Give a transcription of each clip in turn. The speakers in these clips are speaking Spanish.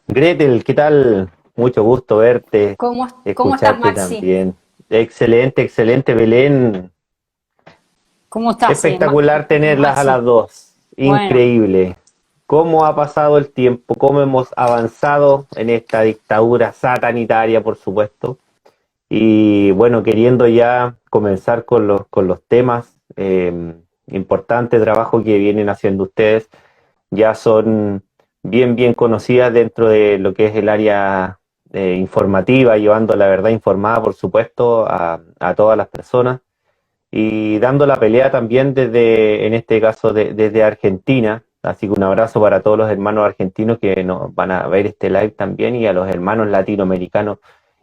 Gretel, ¿qué tal? Mucho gusto verte, Cómo estás, escucharte Maxi? también. Excelente, excelente, Belén. ¿Cómo estás, Espectacular tenerlas a Maxi? las dos. Bueno, Increíble. ¿Cómo ha pasado el tiempo? ¿Cómo hemos avanzado en esta dictadura satanitaria, por supuesto? Y bueno, queriendo ya comenzar con los temas, importante trabajo que vienen haciendo ustedes. Ya son bien conocidas dentro de lo que es el área informativa, llevando la verdad informada, por supuesto, a todas las personas y dando la pelea también desde, en este caso, desde Argentina. Así que un abrazo para todos los hermanos argentinos que nos van a ver este live también y a los hermanos latinoamericanos,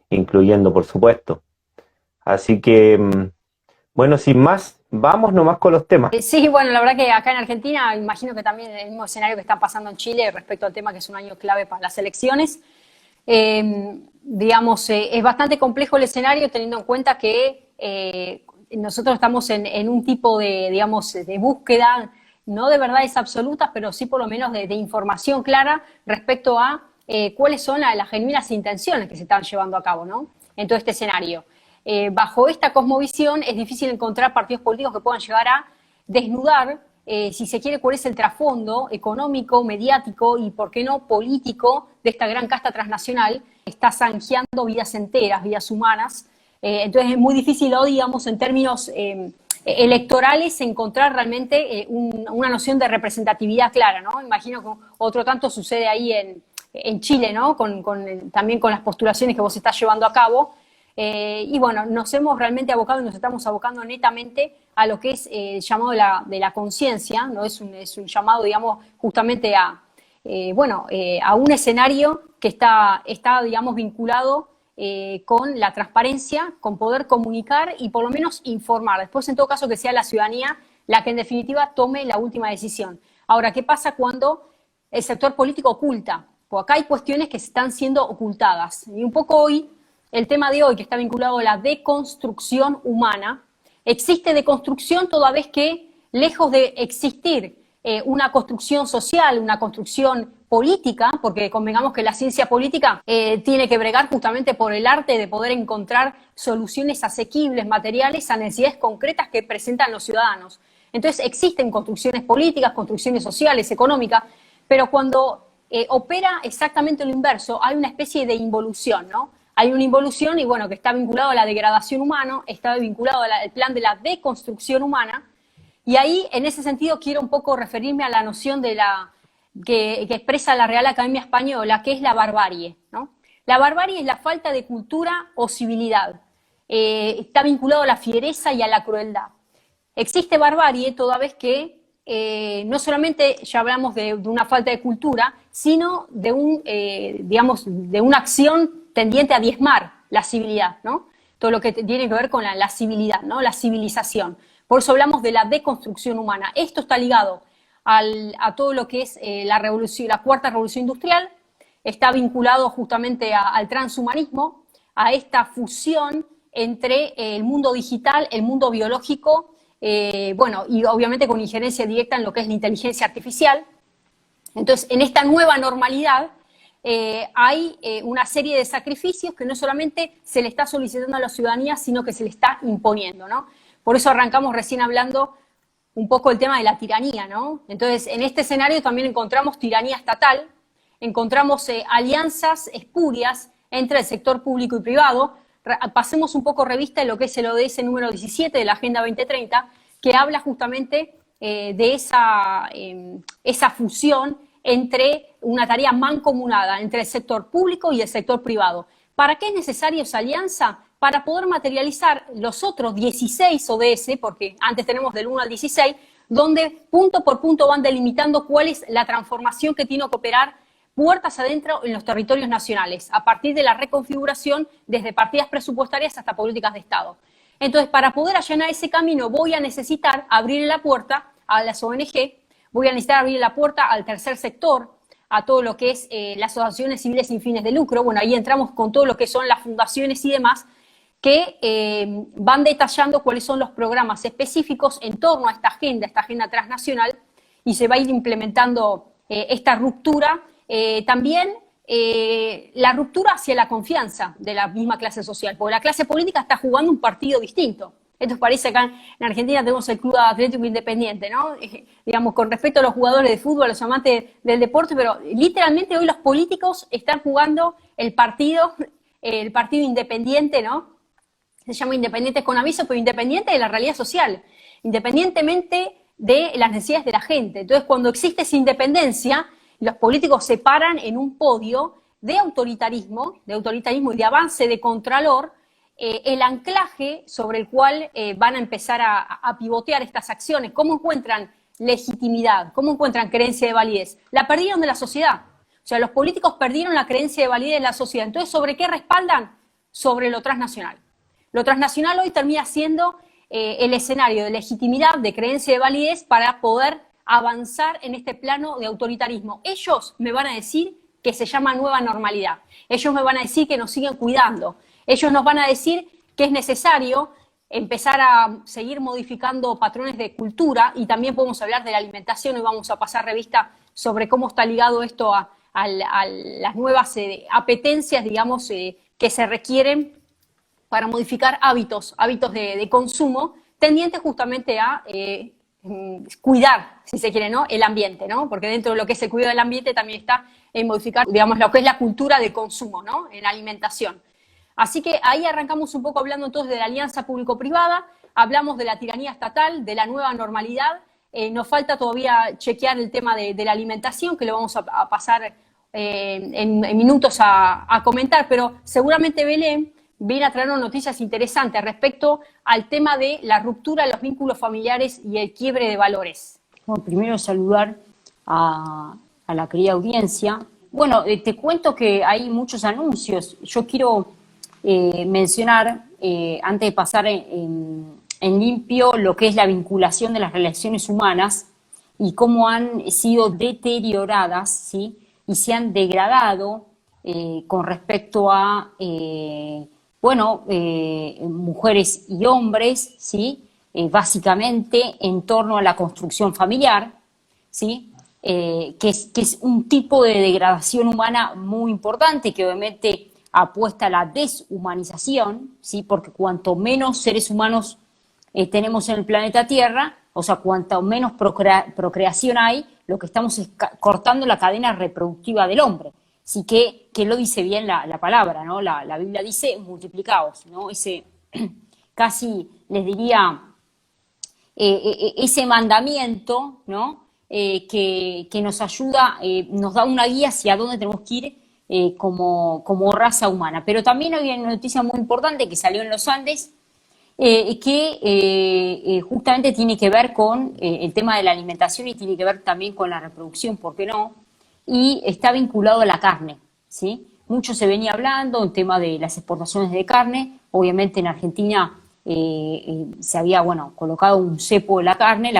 incluyendo, por supuesto. Así que, bueno, sin más, vamos nomás con los temas. sí, bueno, la verdad que acá en Argentina, imagino que también el mismo escenario que está pasando en Chile respecto al tema que es un año clave para las elecciones. Digamos, es bastante complejo el escenario teniendo en cuenta que nosotros estamos en un tipo de, digamos, de búsqueda, no de verdades absolutas, pero sí por lo menos de información clara respecto a cuáles son las genuinas intenciones que se están llevando a cabo, ¿no? En todo este escenario. Bajo esta cosmovisión es difícil encontrar partidos políticos que puedan llegar a desnudar, si se quiere, cuál es el trasfondo económico, mediático y, por qué no, político de esta gran casta transnacional que está zanjeando vidas enteras, vidas humanas. Entonces es muy difícil hoy, digamos, en términos electorales, encontrar realmente una noción de representatividad clara, ¿no? Imagino que otro tanto sucede ahí en Chile, ¿no? También con las postulaciones que vos estás llevando a cabo. Y bueno, nos hemos realmente abocado y nos estamos abocando netamente a lo que es el llamado de la conciencia, ¿no? Es un llamado, digamos, justamente a un escenario que está digamos, vinculado con la transparencia, con poder comunicar y por lo menos informar. Después, en todo caso, que sea la ciudadanía la que en definitiva tome la última decisión. Ahora, ¿qué pasa cuando el sector político oculta? Pues acá hay cuestiones que están siendo ocultadas. Y un poco hoy el tema de hoy, que está vinculado a la deconstrucción humana, existe deconstrucción toda vez que, lejos de existir una construcción social, una construcción política, porque convengamos que la ciencia política tiene que bregar justamente por el arte de poder encontrar soluciones asequibles, materiales, a necesidades concretas que presentan los ciudadanos. Entonces existen construcciones políticas, construcciones sociales, económicas, pero cuando opera exactamente lo inverso, hay una especie de involución, ¿no? Hay una involución y bueno, que está vinculado a la degradación humana, está vinculado al plan de la deconstrucción humana, y ahí, en ese sentido, quiero un poco referirme a la noción de que expresa la Real Academia Española, que es la barbarie, ¿no? La barbarie es la falta de cultura o civilidad. Está vinculado a la fiereza y a la crueldad. Existe barbarie toda vez que no solamente ya hablamos de una falta de cultura, sino digamos, de una acción tendiente a diezmar la civilidad, ¿no? Todo lo que tiene que ver con la civilidad, ¿no? La civilización. Por eso hablamos de la deconstrucción humana. Esto está ligado a todo lo que es la cuarta revolución industrial, está vinculado justamente al transhumanismo, a esta fusión entre el mundo digital, el mundo biológico, bueno, y obviamente con injerencia directa en lo que es la inteligencia artificial. Entonces, en esta nueva normalidad hay una serie de sacrificios que no solamente se le está solicitando a la ciudadanía, sino que se le está imponiendo, ¿no? Por eso arrancamos recién hablando un poco el tema de la tiranía, ¿no? Entonces, en este escenario también encontramos tiranía estatal, encontramos alianzas espurias entre el sector público y privado. Pasemos un poco revista de lo que es el ODS número 17 de la Agenda 2030, que habla justamente de esa fusión entre una tarea mancomunada entre el sector público y el sector privado. ¿Para qué es necesaria esa alianza? Para poder materializar los otros 16 ODS, porque antes tenemos del 1 al 16, donde punto por punto van delimitando cuál es la transformación que tiene que operar puertas adentro en los territorios nacionales, a partir de la reconfiguración desde partidas presupuestarias hasta políticas de Estado. Entonces, para poder allanar ese camino, voy a necesitar abrir la puerta a las ONG, voy a necesitar abrir la puerta al tercer sector, a todo lo que es las asociaciones civiles sin fines de lucro. Bueno, ahí entramos con todo lo que son las fundaciones y demás, que van detallando cuáles son los programas específicos en torno a esta agenda transnacional, y se va a ir implementando esta ruptura también la ruptura hacia la confianza de la misma clase social, porque la clase política está jugando un partido distinto. Esto parece acá en Argentina tenemos el Club Atlético Independiente, ¿no? Digamos, con respecto a los jugadores de fútbol, a los amantes del deporte, pero literalmente hoy los políticos están jugando el partido independiente, ¿no? Se llama Independientes con Aviso, pero independiente de la realidad social, independientemente de las necesidades de la gente. Entonces, cuando existe esa independencia, los políticos se paran en un podio de autoritarismo y de avance de contralor, el anclaje sobre el cual van a empezar a pivotear estas acciones. ¿Cómo encuentran legitimidad? ¿Cómo encuentran creencia de validez? La perdieron de la sociedad. O sea, los políticos perdieron la creencia de validez de la sociedad. Entonces, ¿sobre qué respaldan? Sobre lo transnacional. Lo transnacional hoy termina siendo el escenario de legitimidad, de creencia de validez para poder avanzar en este plano de autoritarismo. Ellos me van a decir que se llama nueva normalidad. Ellos me van a decir que nos siguen cuidando. Ellos nos van a decir que es necesario empezar a seguir modificando patrones de cultura y también podemos hablar de la alimentación y vamos a pasar revista sobre cómo está ligado esto a las nuevas apetencias, digamos, que se requieren para modificar hábitos de consumo tendientes justamente a cuidar, si se quiere, ¿no? El ambiente, ¿no? Porque dentro de lo que es el cuidado del ambiente también está en modificar, digamos, lo que es la cultura de consumo, ¿no? En la alimentación. Así que ahí arrancamos un poco hablando entonces de la alianza público-privada, hablamos de la tiranía estatal, de la nueva normalidad, nos falta todavía chequear el tema de la alimentación, que lo vamos a pasar en minutos a comentar, pero seguramente Belén viene a traernos noticias interesantes respecto al tema de la ruptura de los vínculos familiares y el quiebre de valores. Bueno, primero saludar a la querida audiencia. Bueno, te cuento que hay muchos anuncios. Yo quiero mencionar, antes de pasar en limpio, lo que es la vinculación de las relaciones humanas y cómo han sido deterioradas, ¿sí? Y se han degradado con respecto a mujeres y hombres, ¿sí? Básicamente en torno a la construcción familiar, ¿sí? Que es un tipo de degradación humana muy importante que obviamente apuesta a la deshumanización, ¿sí? Porque cuanto menos seres humanos tenemos en el planeta Tierra, o sea, cuanto menos procreación hay, lo que estamos es cortando la cadena reproductiva del hombre. Así que lo dice bien la palabra, ¿no? La Biblia dice multiplicaos, ¿no? Ese, casi les diría, ese mandamiento, ¿no? Que nos ayuda, nos da una guía hacia dónde tenemos que ir como raza humana. Pero también hay una noticia muy importante que salió en los Andes, que justamente tiene que ver con el tema de la alimentación y tiene que ver también con la reproducción, ¿por qué no? Y está vinculado a la carne, ¿sí? Mucho se venía hablando en tema de las exportaciones de carne. Obviamente en Argentina se había, colocado un cepo de la carne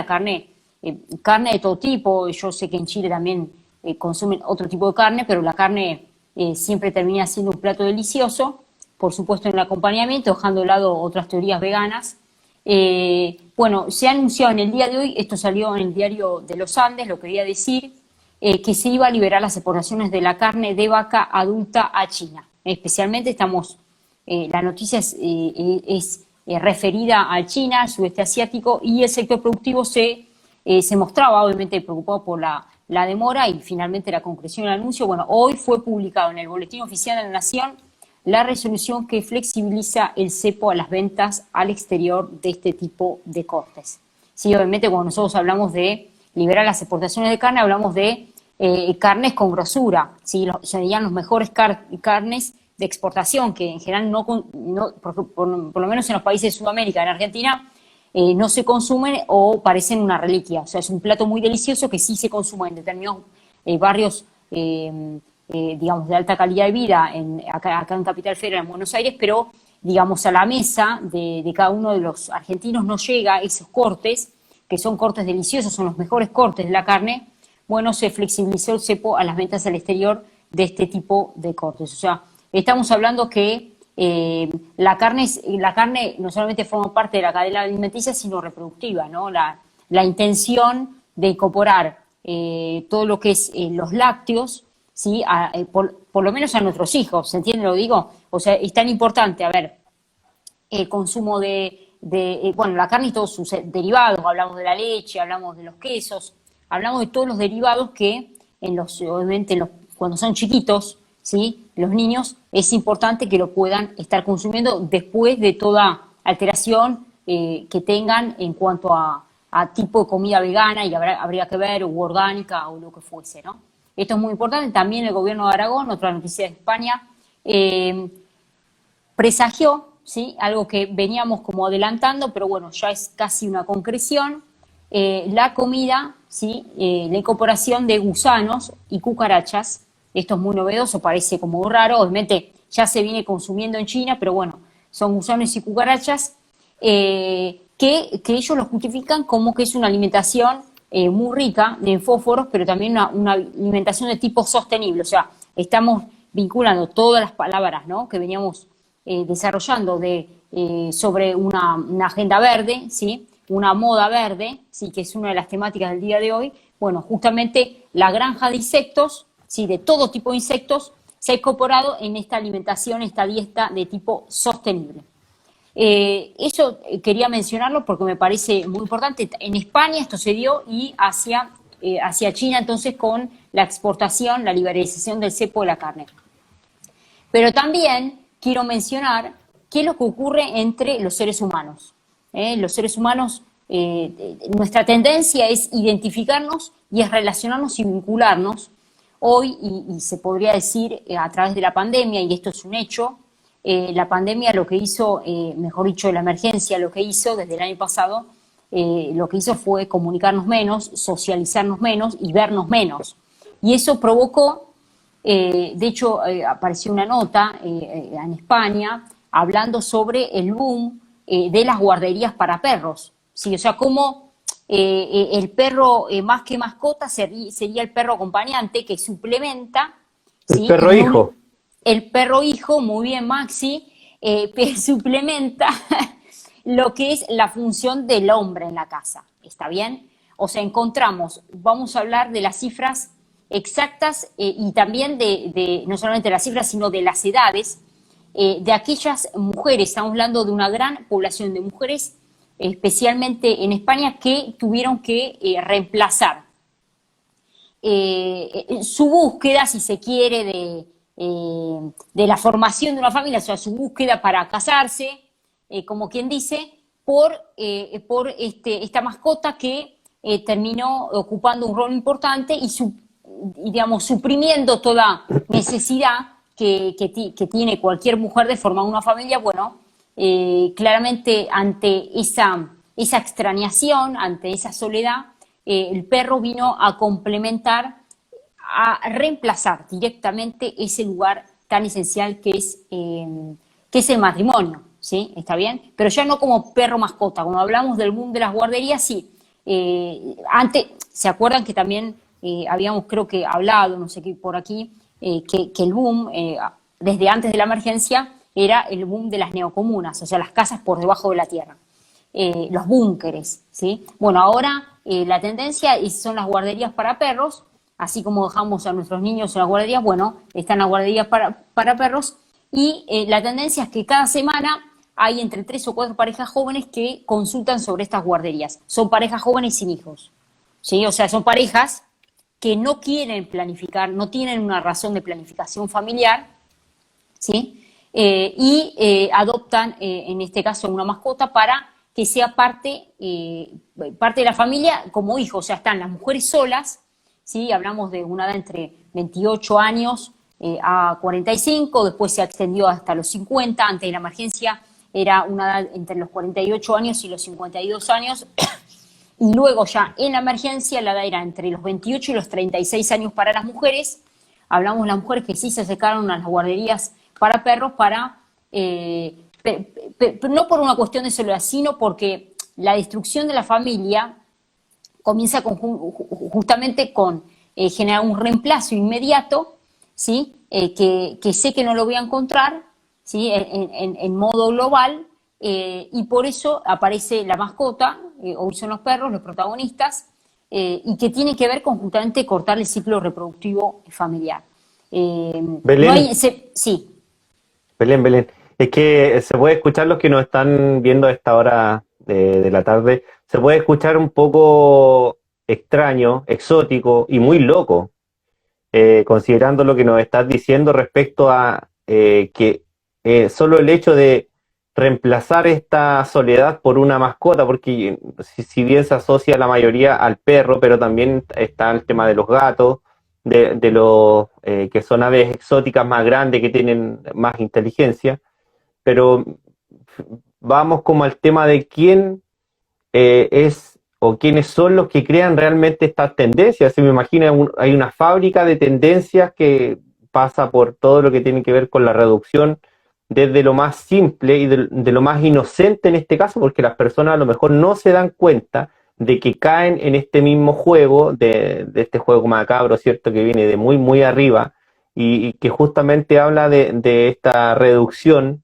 de todo tipo. Yo sé que en Chile también consumen otro tipo de carne, pero la carne siempre termina siendo un plato delicioso, por supuesto en el acompañamiento, dejando de lado otras teorías veganas. Se ha anunciado en el día de hoy, esto salió en el diario de los Andes, lo quería decir, que se iba a liberar las exportaciones de la carne de vaca adulta a China. Especialmente la noticia es referida a China, al sudeste asiático, y el sector productivo se mostraba obviamente preocupado por la demora y finalmente la concreción del anuncio. Bueno, hoy fue publicado en el Boletín Oficial de la Nación la resolución que flexibiliza el cepo a las ventas al exterior de este tipo de cortes. Sí, obviamente cuando nosotros hablamos de liberar las exportaciones de carne, hablamos de carnes con grosura, ¿sí? Serían los mejores carnes de exportación, que en general por lo menos en los países de Sudamérica, en Argentina, no se consumen o parecen una reliquia. O sea, es un plato muy delicioso que sí se consume en determinados barrios, digamos, de alta calidad de vida, acá en Capital Federal, en Buenos Aires, pero, digamos, a la mesa de cada uno de los argentinos no llega esos cortes, que son cortes deliciosos, son los mejores cortes de la carne. Bueno, se flexibilizó el cepo a las ventas al exterior de este tipo de cortes. O sea, estamos hablando que la carne no solamente forma parte de la cadena alimenticia, sino reproductiva, ¿no? La intención de incorporar todo lo que es los lácteos ¿sí? Por lo menos a nuestros hijos, ¿se entiende lo que digo? O sea, es tan importante, a ver, el consumo bueno, la carne y todos sus derivados, hablamos de la leche, hablamos de los quesos, hablamos de todos los derivados que obviamente cuando son chiquitos, ¿sí? Los niños, es importante que lo puedan estar consumiendo después de toda alteración que tengan en cuanto a tipo de comida vegana, y habría que ver, o orgánica, o lo que fuese, ¿no? Esto es muy importante. También el gobierno de Aragón, otra noticia de España, presagió, ¿sí? Algo que veníamos como adelantando, pero bueno, ya es casi una concreción, la comida, ¿sí? La incorporación de gusanos y cucarachas. Esto es muy novedoso, parece como raro, obviamente ya se viene consumiendo en China, pero bueno, son gusanos y cucarachas que ellos lo justifican como que es una alimentación muy rica en fósforos, pero también una alimentación de tipo sostenible. O sea, estamos vinculando todas las palabras, ¿no?, que veníamos desarrollando sobre una agenda verde, ¿sí? Una moda verde, ¿sí?, que es una de las temáticas del día de hoy. Bueno, justamente la granja de insectos, ¿sí?, de todo tipo de insectos, se ha incorporado en esta alimentación, esta dieta de tipo sostenible. Eso quería mencionarlo porque me parece muy importante. En España esto se dio, y hacia China entonces con la exportación, la liberalización del cepo de la carne. Pero también quiero mencionar qué es lo que ocurre entre los seres humanos. Los seres humanos, nuestra tendencia es identificarnos y es relacionarnos y vincularnos. Hoy, y se podría decir a través de la pandemia, y esto es un hecho, la pandemia lo que hizo, mejor dicho, la emergencia lo que hizo desde el año pasado, lo que hizo fue comunicarnos menos, socializarnos menos y vernos menos. Y eso provocó, de hecho, apareció una nota en España hablando sobre el boom de las guarderías para perros, ¿sí? O sea, cómo el perro, más que mascota, sería el perro acompañante que suplementa, El ¿sí? perro hijo. El perro hijo, muy bien, Maxi, suplementa lo que es la función del hombre en la casa, ¿está bien? O sea, vamos a hablar de las cifras exactas y también no solamente las cifras, sino de las edades de aquellas mujeres. Estamos hablando de una gran población de mujeres, especialmente en España, que tuvieron que reemplazar su búsqueda, si se quiere, de la formación de una familia, o sea, su búsqueda para casarse, como quien dice, por esta mascota que terminó ocupando un rol importante y digamos, suprimiendo toda necesidad que tiene cualquier mujer de formar una familia. Bueno, claramente ante esa extrañación, ante esa soledad, el perro vino a complementar, a reemplazar directamente ese lugar tan esencial que es el matrimonio, ¿sí? ¿Está bien? Pero ya no como perro mascota. Cuando hablamos del boom de las guarderías, sí. Antes, ¿se acuerdan que también habíamos, creo que, hablado, no sé qué, por aquí, que el boom, desde antes de la emergencia, era el boom de las neocomunas, o sea, las casas por debajo de la tierra, los búnkeres, ¿sí? Bueno, ahora la tendencia son las guarderías para perros. Así como dejamos a nuestros niños en las guarderías, bueno, están las guarderías para perros, y la tendencia es que cada semana hay entre 3 o 4 parejas jóvenes que consultan sobre estas guarderías. Son parejas jóvenes sin hijos, ¿sí? O sea, son parejas que no quieren planificar, no tienen una razón de planificación familiar, ¿sí? Y adoptan, en este caso, una mascota para que sea parte de la familia como hijo. O sea, están las mujeres solas, ¿sí? Hablamos de una edad entre 28 años a 45, después se extendió hasta los 50, antes de la emergencia era una edad entre los 48 años y los 52 años, y luego ya en la emergencia la edad era entre los 28 y los 36 años para las mujeres. Hablamos de las mujeres que sí se acercaron a las guarderías para perros, no por una cuestión de soledad, sino porque la destrucción de la familia comienza justamente con generar un reemplazo inmediato, ¿sí? Que sé que no lo voy a encontrar, ¿sí? En modo global, y por eso aparece la mascota, hoy son los perros los protagonistas, y que tiene que ver con justamente cortar el ciclo reproductivo familiar. No Belén, hay, sí. Belén. Es que se puede escuchar los que nos están viendo a esta hora de la tarde, se puede escuchar un poco extraño, exótico y muy loco, considerando lo que nos estás diciendo respecto a que solo el hecho de reemplazar esta soledad por una mascota, porque si bien se asocia la mayoría al perro, pero también está el tema de los gatos, de los que son aves exóticas más grandes, que tienen más inteligencia, pero vamos como al tema de quién es o quiénes son los que crean realmente estas tendencias. Se me imagina hay una fábrica de tendencias que pasa por todo lo que tiene que ver con la reducción desde lo más simple y de lo más inocente en este caso, porque las personas a lo mejor no se dan cuenta de que caen en este mismo juego, de este juego macabro, ¿cierto? Que viene de muy, muy arriba y que justamente habla de esta reducción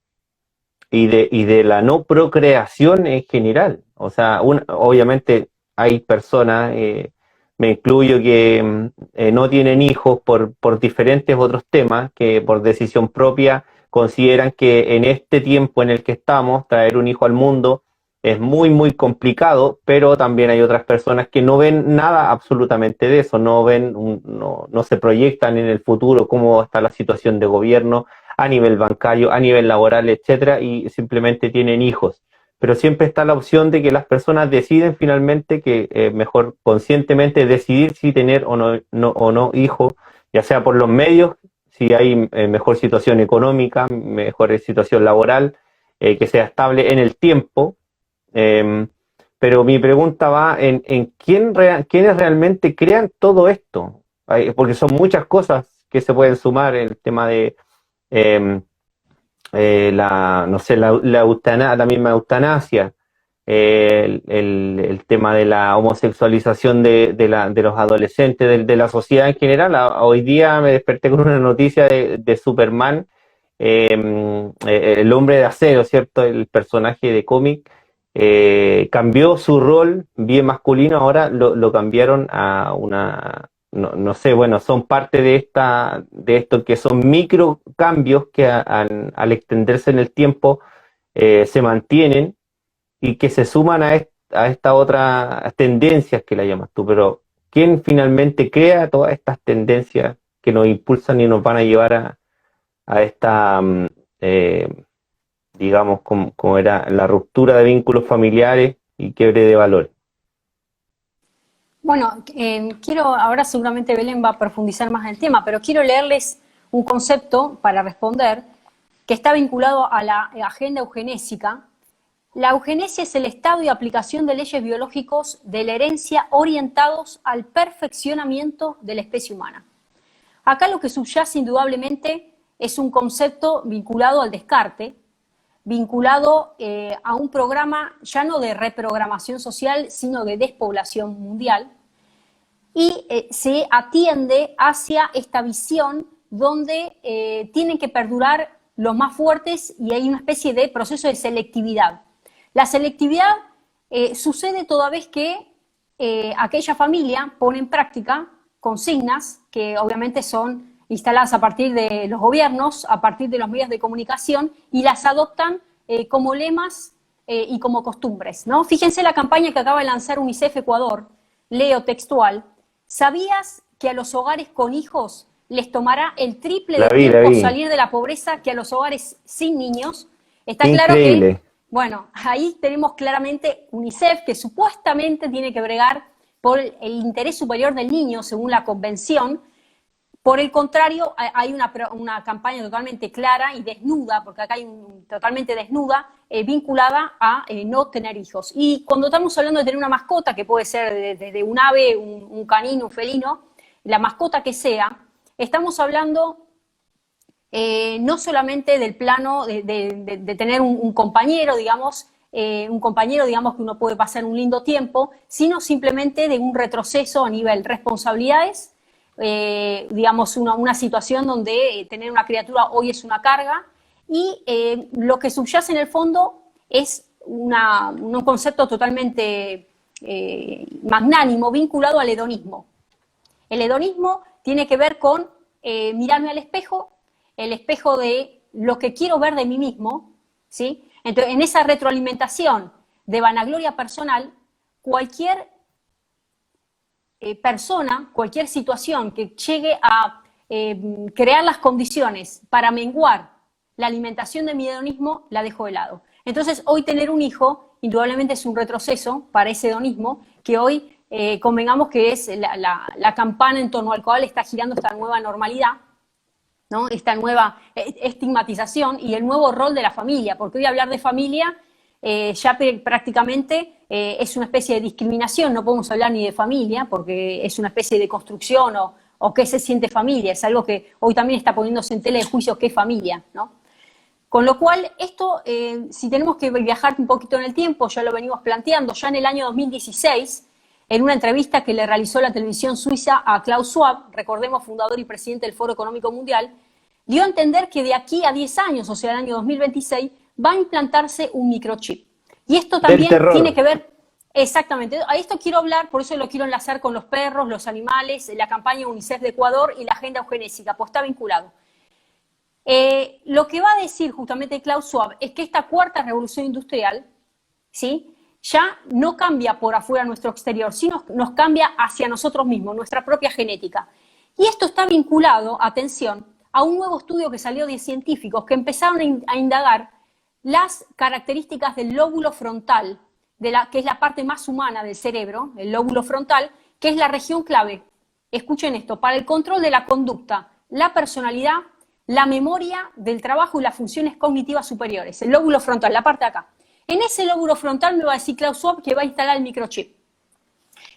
y de la no procreación en general. O sea, obviamente hay personas, me incluyo, que no tienen hijos por diferentes otros temas, que por decisión propia consideran que en este tiempo en el que estamos, traer un hijo al mundo es muy, muy complicado, pero también hay otras personas que no ven nada absolutamente de eso, no ven, no se proyectan en el futuro cómo está la situación de gobierno a nivel bancario, a nivel laboral, etcétera, y simplemente tienen hijos. Pero siempre está la opción de que las personas deciden finalmente que mejor conscientemente decidir si tener o no hijos, ya sea por los medios, si hay mejor situación económica, mejor situación laboral, que sea estable en el tiempo. Eh, pero mi pregunta va en quiénes realmente crean todo esto, porque son muchas cosas que se pueden sumar, el tema de eh, no sé, la misma eutanasia, el tema de la homosexualización de los adolescentes, de la sociedad en general. Hoy día me desperté con una noticia de Superman, el hombre de acero, ¿cierto? El personaje de cómic. Cambió su rol bien masculino, ahora lo cambiaron a una, no sé, bueno, son parte de esto que son micro cambios que al extenderse en el tiempo se mantienen y que se suman a esta otra tendencias que la llamas tú, pero ¿quién finalmente crea todas estas tendencias que nos impulsan y nos van a llevar a esta, eh, digamos, como era la ruptura de vínculos familiares y quiebre de valores? Bueno, quiero, ahora seguramente Belén va a profundizar más en el tema, pero quiero leerles un concepto para responder que está vinculado a la agenda eugenésica. La eugenesia es el estado y aplicación de leyes biológicos de la herencia orientados al perfeccionamiento de la especie humana. Acá lo que subyace indudablemente es un concepto vinculado al descarte, vinculado a un programa ya no de reprogramación social, sino de despoblación mundial, y se atiende hacia esta visión donde tienen que perdurar los más fuertes y hay una especie de proceso de selectividad. La selectividad sucede toda vez que aquella familia pone en práctica consignas que obviamente son instaladas a partir de los gobiernos, a partir de los medios de comunicación y las adoptan como lemas y como costumbres, ¿no? Fíjense la campaña que acaba de lanzar UNICEF Ecuador, leo textual: ¿sabías que a los hogares con hijos les tomará el triple de tiempo salir de la pobreza que a los hogares sin niños? Está claro que, bueno, ahí tenemos claramente UNICEF, que supuestamente tiene que bregar por el interés superior del niño, según la convención. Por el contrario, hay una campaña totalmente clara y desnuda, porque acá hay totalmente desnuda, vinculada a no tener hijos. Y cuando estamos hablando de tener una mascota, que puede ser desde un ave, un canino, un felino, la mascota que sea, estamos hablando no solamente del plano de tener un compañero, digamos, que uno puede pasar un lindo tiempo, sino simplemente de un retroceso a nivel responsabilidades, digamos, una situación donde tener una criatura hoy es una carga, y lo que subyace en el fondo es un concepto totalmente magnánimo vinculado al hedonismo. El hedonismo tiene que ver con mirarme al espejo, el espejo de lo que quiero ver de mí mismo, ¿sí? Entonces, en esa retroalimentación de vanagloria personal, cualquier persona, cualquier situación que llegue a crear las condiciones para menguar la alimentación de mi hedonismo, la dejo de lado. Entonces, hoy tener un hijo, indudablemente es un retroceso para ese hedonismo, que hoy convengamos que es la campana en torno al cual está girando esta nueva normalidad, ¿no? Esta nueva estigmatización y el nuevo rol de la familia, porque hoy hablar de familia ya prácticamente es una especie de discriminación, no podemos hablar ni de familia, porque es una especie de construcción o qué se siente familia, es algo que hoy también está poniéndose en tela de juicio qué es familia, ¿no? Con lo cual, esto, si tenemos que viajar un poquito en el tiempo, ya lo venimos planteando, ya en el año 2016, en una entrevista que le realizó la televisión suiza a Klaus Schwab, recordemos, fundador y presidente del Foro Económico Mundial, dio a entender que de aquí a 10 años, o sea, el año 2026, va a implantarse un microchip. Y esto también tiene que ver, exactamente, a esto quiero hablar, por eso lo quiero enlazar con los perros, los animales, la campaña UNICEF de Ecuador y la agenda eugenésica, pues está vinculado. Lo que va a decir justamente Klaus Schwab es que esta cuarta revolución industrial, ¿sí?, ya no cambia por afuera nuestro exterior, sino nos cambia hacia nosotros mismos, nuestra propia genética. Y esto está vinculado, atención, a un nuevo estudio que salió de científicos que empezaron a indagar las características del lóbulo frontal, que es la parte más humana del cerebro, el lóbulo frontal, que es la región clave, escuchen esto, para el control de la conducta, la personalidad, la memoria del trabajo y las funciones cognitivas superiores, el lóbulo frontal, la parte de acá. En ese lóbulo frontal me va a decir Klaus Schwab que va a instalar el microchip.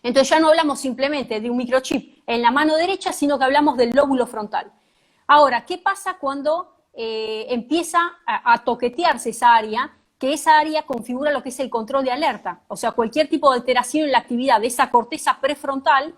Entonces ya no hablamos simplemente de un microchip en la mano derecha, sino que hablamos del lóbulo frontal. Ahora, ¿qué pasa cuando empieza a toquetearse esa área? Que esa área configura lo que es el control de alerta. O sea, cualquier tipo de alteración en la actividad de esa corteza prefrontal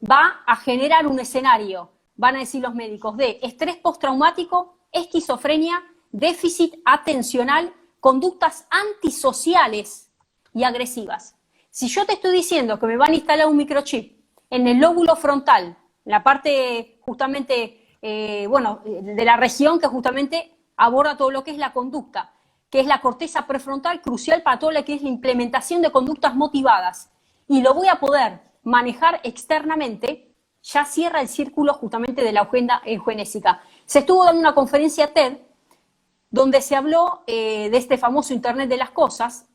va a generar un escenario, van a decir los médicos, de estrés postraumático, esquizofrenia, déficit atencional, conductas antisociales y agresivas. Si yo te estoy diciendo que me van a instalar un microchip en el lóbulo frontal, en la parte justamente, de la región que justamente aborda todo lo que es la conducta, que es la corteza prefrontal, crucial para todo lo que es la implementación de conductas motivadas, y lo voy a poder manejar externamente, ya cierra el círculo justamente de la agenda eugenésica. Se estuvo dando una conferencia TED donde se habló de este famoso Internet de las Cosas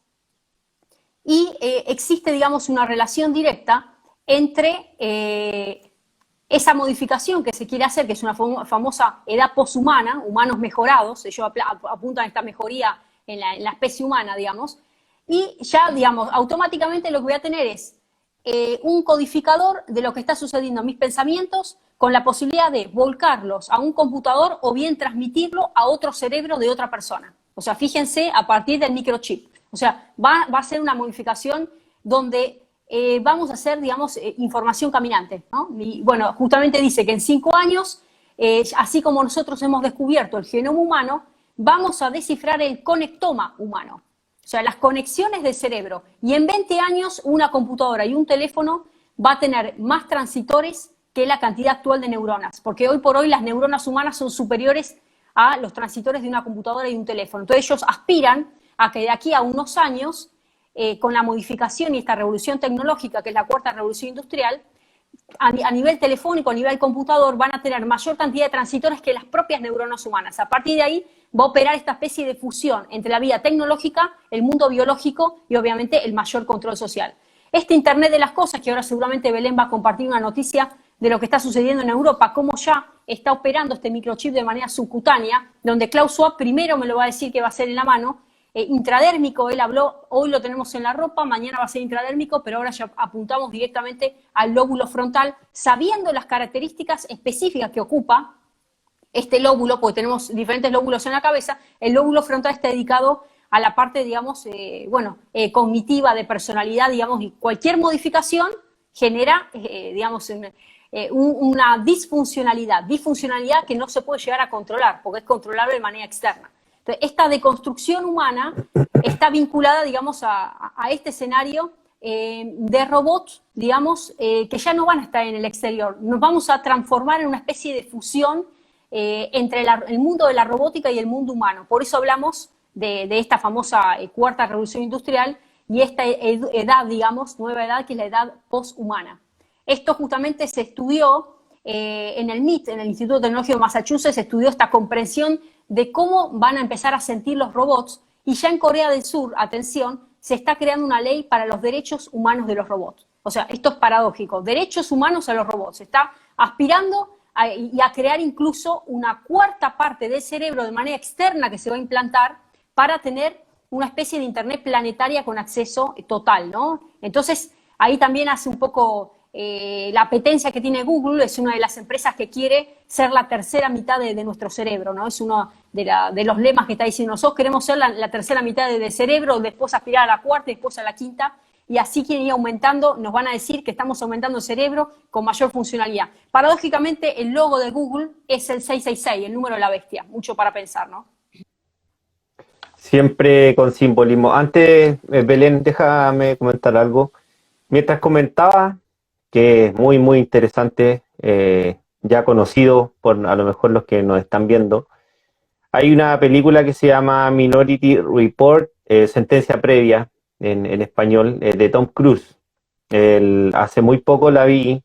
y existe, digamos, una relación directa entre esa modificación que se quiere hacer, que es una famosa edad poshumana, humanos mejorados, ellos apuntan a esta mejoría en la especie humana, digamos, y ya, digamos, automáticamente lo que voy a tener es un codificador de lo que está sucediendo en mis pensamientos, con la posibilidad de volcarlos a un computador o bien transmitirlo a otro cerebro de otra persona. O sea, fíjense, a partir del microchip. O sea, va a ser una modificación donde vamos a hacer, digamos, información caminante, ¿no? Y bueno, justamente dice que en 5 años, así como nosotros hemos descubierto el genoma humano, vamos a descifrar el conectoma humano. O sea, las conexiones del cerebro. Y en 20 años, una computadora y un teléfono va a tener más transitores que la cantidad actual de neuronas, porque hoy por hoy las neuronas humanas son superiores a los transitores de una computadora y un teléfono. Entonces ellos aspiran a que de aquí a unos años, con la modificación y esta revolución tecnológica, que es la cuarta revolución industrial, a nivel telefónico, a nivel computador, van a tener mayor cantidad de transitores que las propias neuronas humanas. A partir de ahí va a operar esta especie de fusión entre la vida tecnológica, el mundo biológico y obviamente el mayor control social. Este Internet de las Cosas, que ahora seguramente Belén va a compartir una noticia de lo que está sucediendo en Europa, cómo ya está operando este microchip de manera subcutánea, donde Klaus Schwab primero me lo va a decir que va a ser en la mano, intradérmico, él habló, hoy lo tenemos en la ropa, mañana va a ser intradérmico, pero ahora ya apuntamos directamente al lóbulo frontal, sabiendo las características específicas que ocupa este lóbulo, porque tenemos diferentes lóbulos en la cabeza. El lóbulo frontal está dedicado a la parte, digamos, cognitiva, de personalidad, digamos, y cualquier modificación genera, digamos, una disfuncionalidad que no se puede llegar a controlar, porque es controlable de manera externa. Entonces, esta deconstrucción humana está vinculada, digamos, a este escenario de robots, digamos, que ya no van a estar en el exterior. Nos vamos a transformar en una especie de fusión entre el mundo de la robótica y el mundo humano. Por eso hablamos de esta famosa cuarta revolución industrial y esta edad, digamos, nueva edad, que es la edad poshumana. Esto justamente se estudió en el MIT, en el Instituto Tecnológico de Massachusetts, se estudió esta comprensión de cómo van a empezar a sentir los robots, y ya en Corea del Sur, atención, se está creando una ley para los derechos humanos de los robots. O sea, esto es paradójico, derechos humanos a los robots. Se está aspirando a crear incluso una cuarta parte del cerebro de manera externa que se va a implantar para tener una especie de Internet planetaria con acceso total, ¿no? Entonces, ahí también hace un poco la apetencia que tiene Google. Es una de las empresas que quiere ser la tercera mitad de nuestro cerebro, ¿no? Es uno de los lemas que está diciendo: nosotros queremos ser la tercera mitad del cerebro, después aspirar a la cuarta y después a la quinta, y así quieren ir aumentando. Nos van a decir que estamos aumentando el cerebro con mayor funcionalidad. Paradójicamente, el logo de Google es el 666, el número de la bestia. Mucho para pensar, ¿no? Siempre con simbolismo. Antes, Belén, déjame comentar algo. Mientras comentaba, que es muy, muy interesante, ya conocido por a lo mejor los que nos están viendo, hay una película que se llama Minority Report, Sentencia Previa, en español, de Tom Cruise. Hace muy poco la vi,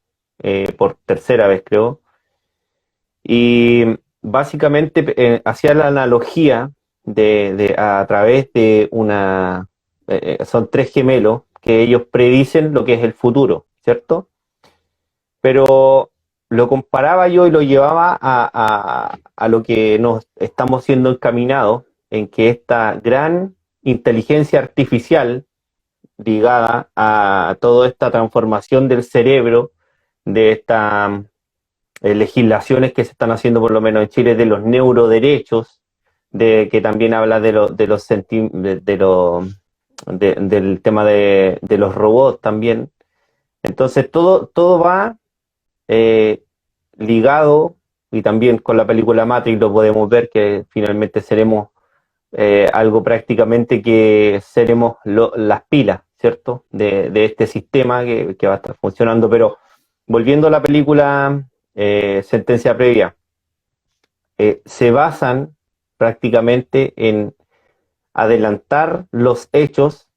por tercera vez creo, y básicamente hacía la analogía a través de son tres gemelos que ellos predicen lo que es el futuro, ¿cierto? Pero lo comparaba yo y lo llevaba a lo que nos estamos siendo encaminados, en que esta gran inteligencia artificial ligada a toda esta transformación del cerebro, de estas legislaciones que se están haciendo por lo menos en Chile, de los neuroderechos, que también habla del tema de los robots también. Entonces todo va ligado, y también con la película Matrix lo podemos ver, que finalmente seremos algo prácticamente que seremos las pilas, ¿cierto? De este sistema que va a estar funcionando. Pero volviendo a la película Sentencia Previa, se basan prácticamente en adelantar los hechos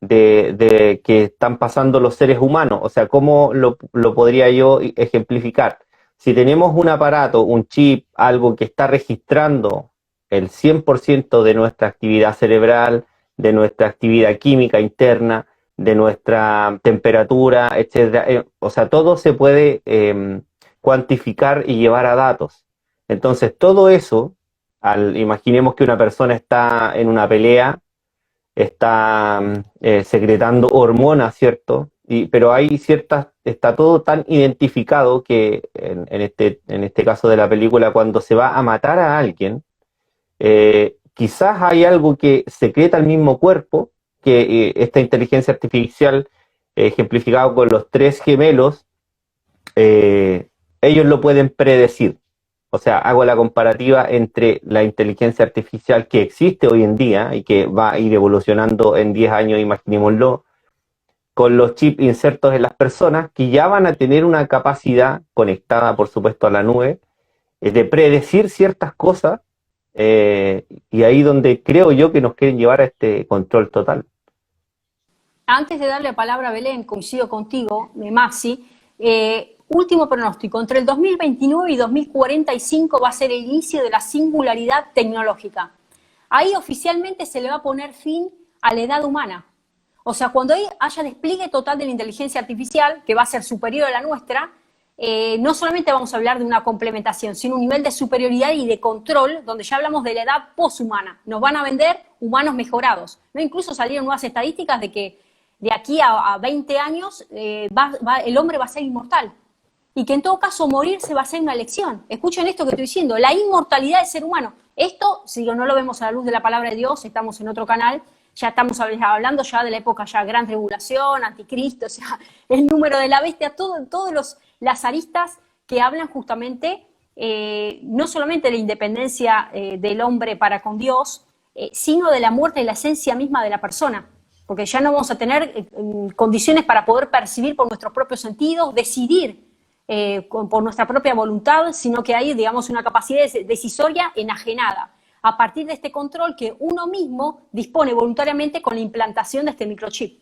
de que están pasando los seres humanos. O sea, ¿cómo lo podría yo ejemplificar? Si tenemos un aparato, un chip, algo que está registrando el 100% de nuestra actividad cerebral, de nuestra actividad química interna, de nuestra temperatura, etcétera, o sea, todo se puede cuantificar y llevar a datos. Entonces, todo eso, imaginemos que una persona está en una pelea, está secretando hormonas, ¿cierto? Pero hay está todo tan identificado que en este caso de la película, cuando se va a matar a alguien, quizás hay algo que secreta el mismo cuerpo, que esta inteligencia artificial, ejemplificado con los tres gemelos, ellos lo pueden predecir. O sea, hago la comparativa entre la inteligencia artificial que existe hoy en día y que va a ir evolucionando en 10 años, imaginémoslo, con los chips insertos en las personas, que ya van a tener una capacidad conectada, por supuesto, a la nube, de predecir ciertas cosas, y ahí donde creo yo que nos quieren llevar a este control total. Antes de darle la palabra a Belén, coincido contigo, Maxi, último pronóstico: entre el 2029 y 2045 va a ser el inicio de la singularidad tecnológica. Ahí oficialmente se le va a poner fin a la edad humana. O sea, cuando haya despliegue total de la inteligencia artificial, que va a ser superior a la nuestra, no solamente vamos a hablar de una complementación, sino un nivel de superioridad y de control, donde ya hablamos de la edad poshumana. Nos van a vender humanos mejorados, ¿no? Incluso salieron nuevas estadísticas de que de aquí a 20 años el hombre va a ser inmortal. Y que en todo caso morirse va a ser una elección. Escuchen esto que estoy diciendo: la inmortalidad del ser humano. Esto, si no lo vemos a la luz de la palabra de Dios, estamos en otro canal, ya estamos hablando ya de la época ya gran tribulación, anticristo, o sea, el número de la bestia, todas las aristas que hablan justamente no solamente de la independencia del hombre para con Dios, sino de la muerte y la esencia misma de la persona. porque ya no vamos a tener condiciones para poder percibir por nuestros propios sentidos, decidir por nuestra propia voluntad, sino que hay, digamos, una capacidad decisoria enajenada a partir de este control que uno mismo dispone voluntariamente con la implantación de este microchip.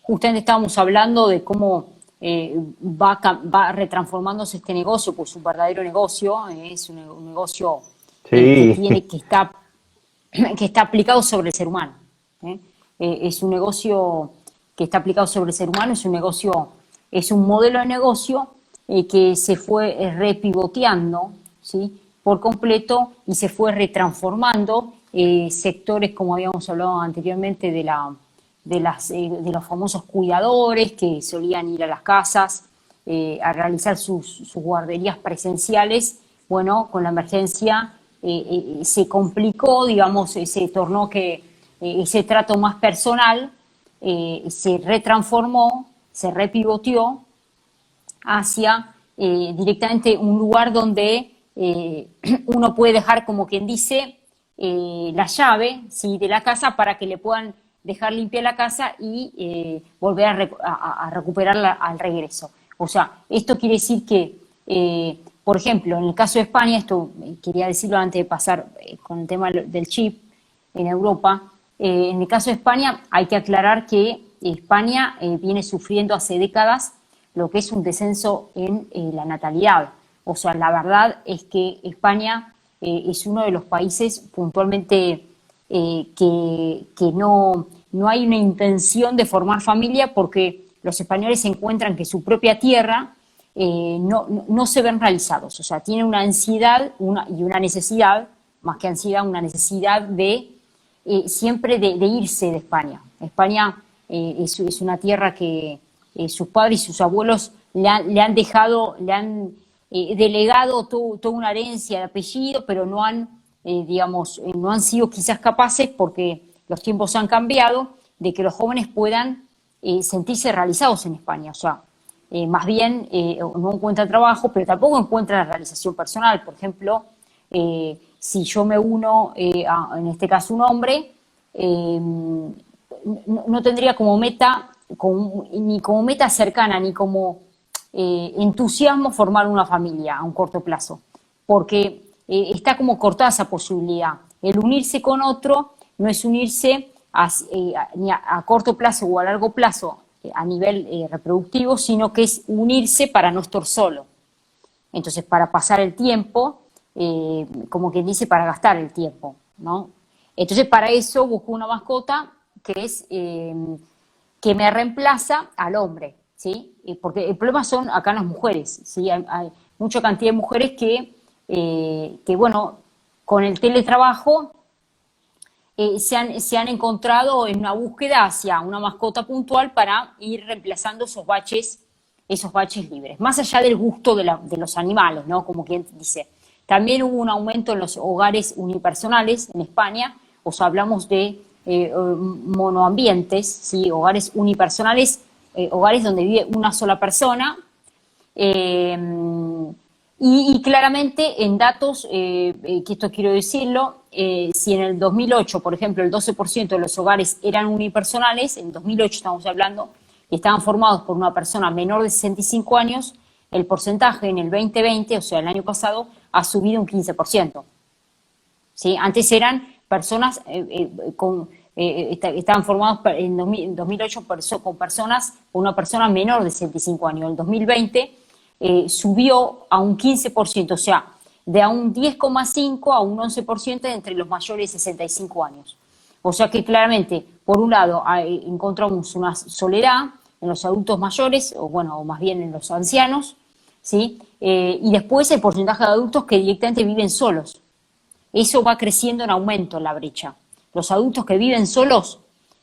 Justamente estábamos hablando de cómo va retransformándose este negocio, pues un verdadero negocio, es un negocio Sí, que está aplicado sobre el ser humano. Es un negocio que está aplicado sobre el ser humano, es un modelo de negocio que se fue repivoteando, ¿sí?, por completo y se fue retransformando sectores, como habíamos hablado anteriormente, de los famosos cuidadores que solían ir a las casas a realizar sus guarderías presenciales. Bueno, con la emergencia se complicó, digamos, se tornó que ese trato más personal se retransformó, se repivoteó hacia directamente un lugar donde uno puede dejar, como quien dice, la llave, ¿sí?, de la casa para que le puedan dejar limpia la casa y volver a recuperarla al regreso. O sea, esto quiere decir que, por ejemplo, en el caso de España, esto quería decirlo antes de pasar con el tema del chip en Europa, en el caso de España hay que aclarar que España viene sufriendo hace décadas lo que es un descenso en la natalidad. O sea, la verdad es que España es uno de los países puntualmente que no hay una intención de formar familia porque los españoles encuentran que su propia tierra no se ven realizados. O sea, tienen una ansiedad y una necesidad, más que ansiedad, una necesidad de siempre de irse de España. España es una tierra que sus padres y sus abuelos le han dejado, le han delegado toda una herencia de apellido, pero no han, no han sido quizás capaces, porque los tiempos han cambiado, de que los jóvenes puedan sentirse realizados en España. O sea, más bien no encuentran trabajo, pero tampoco encuentran la realización personal. Por ejemplo, si yo me uno, en este caso un hombre, no tendría como meta, ni como meta cercana, ni como entusiasmo formar una familia a un corto plazo, porque está como cortada esa posibilidad. El unirse con otro no es unirse ni a corto plazo o a largo plazo a nivel reproductivo, sino que es unirse para no estar solo. Entonces, para pasar el tiempo, como quien dice, para gastar el tiempo, ¿no? Entonces, para eso busco una mascota que es que me reemplaza al hombre, ¿sí? Porque el problema son acá las mujeres, ¿sí? Hay mucha cantidad de mujeres que bueno, con el teletrabajo se han encontrado en una búsqueda hacia una mascota puntual para ir reemplazando esos baches libres. Más allá del gusto de los animales, ¿no? Como quien dice. También hubo un aumento en los hogares unipersonales en España, o sea, hablamos de monoambientes, ¿sí? Hogares unipersonales, hogares donde vive una sola persona, y claramente en datos, que esto quiero decirlo, si en el 2008, por ejemplo, el 12% de los hogares eran unipersonales, en 2008 estamos hablando, y estaban formados por una persona menor de 65 años, el porcentaje en el 2020, o sea, el año pasado, ha subido un 15%. ¿Sí? Antes eran personas estaban formados en 2008 con una persona menor de 65 años. En 2020 subió a un 15%, o sea, de a un 10,5 a un 11% entre los mayores de 65 años. O sea que claramente, por un lado, encontramos una soledad en los adultos mayores, o bueno, o más bien en los ancianos, ¿sí? Y después el porcentaje de adultos que directamente viven solos. Eso va creciendo en aumento la brecha. Los adultos que viven solos,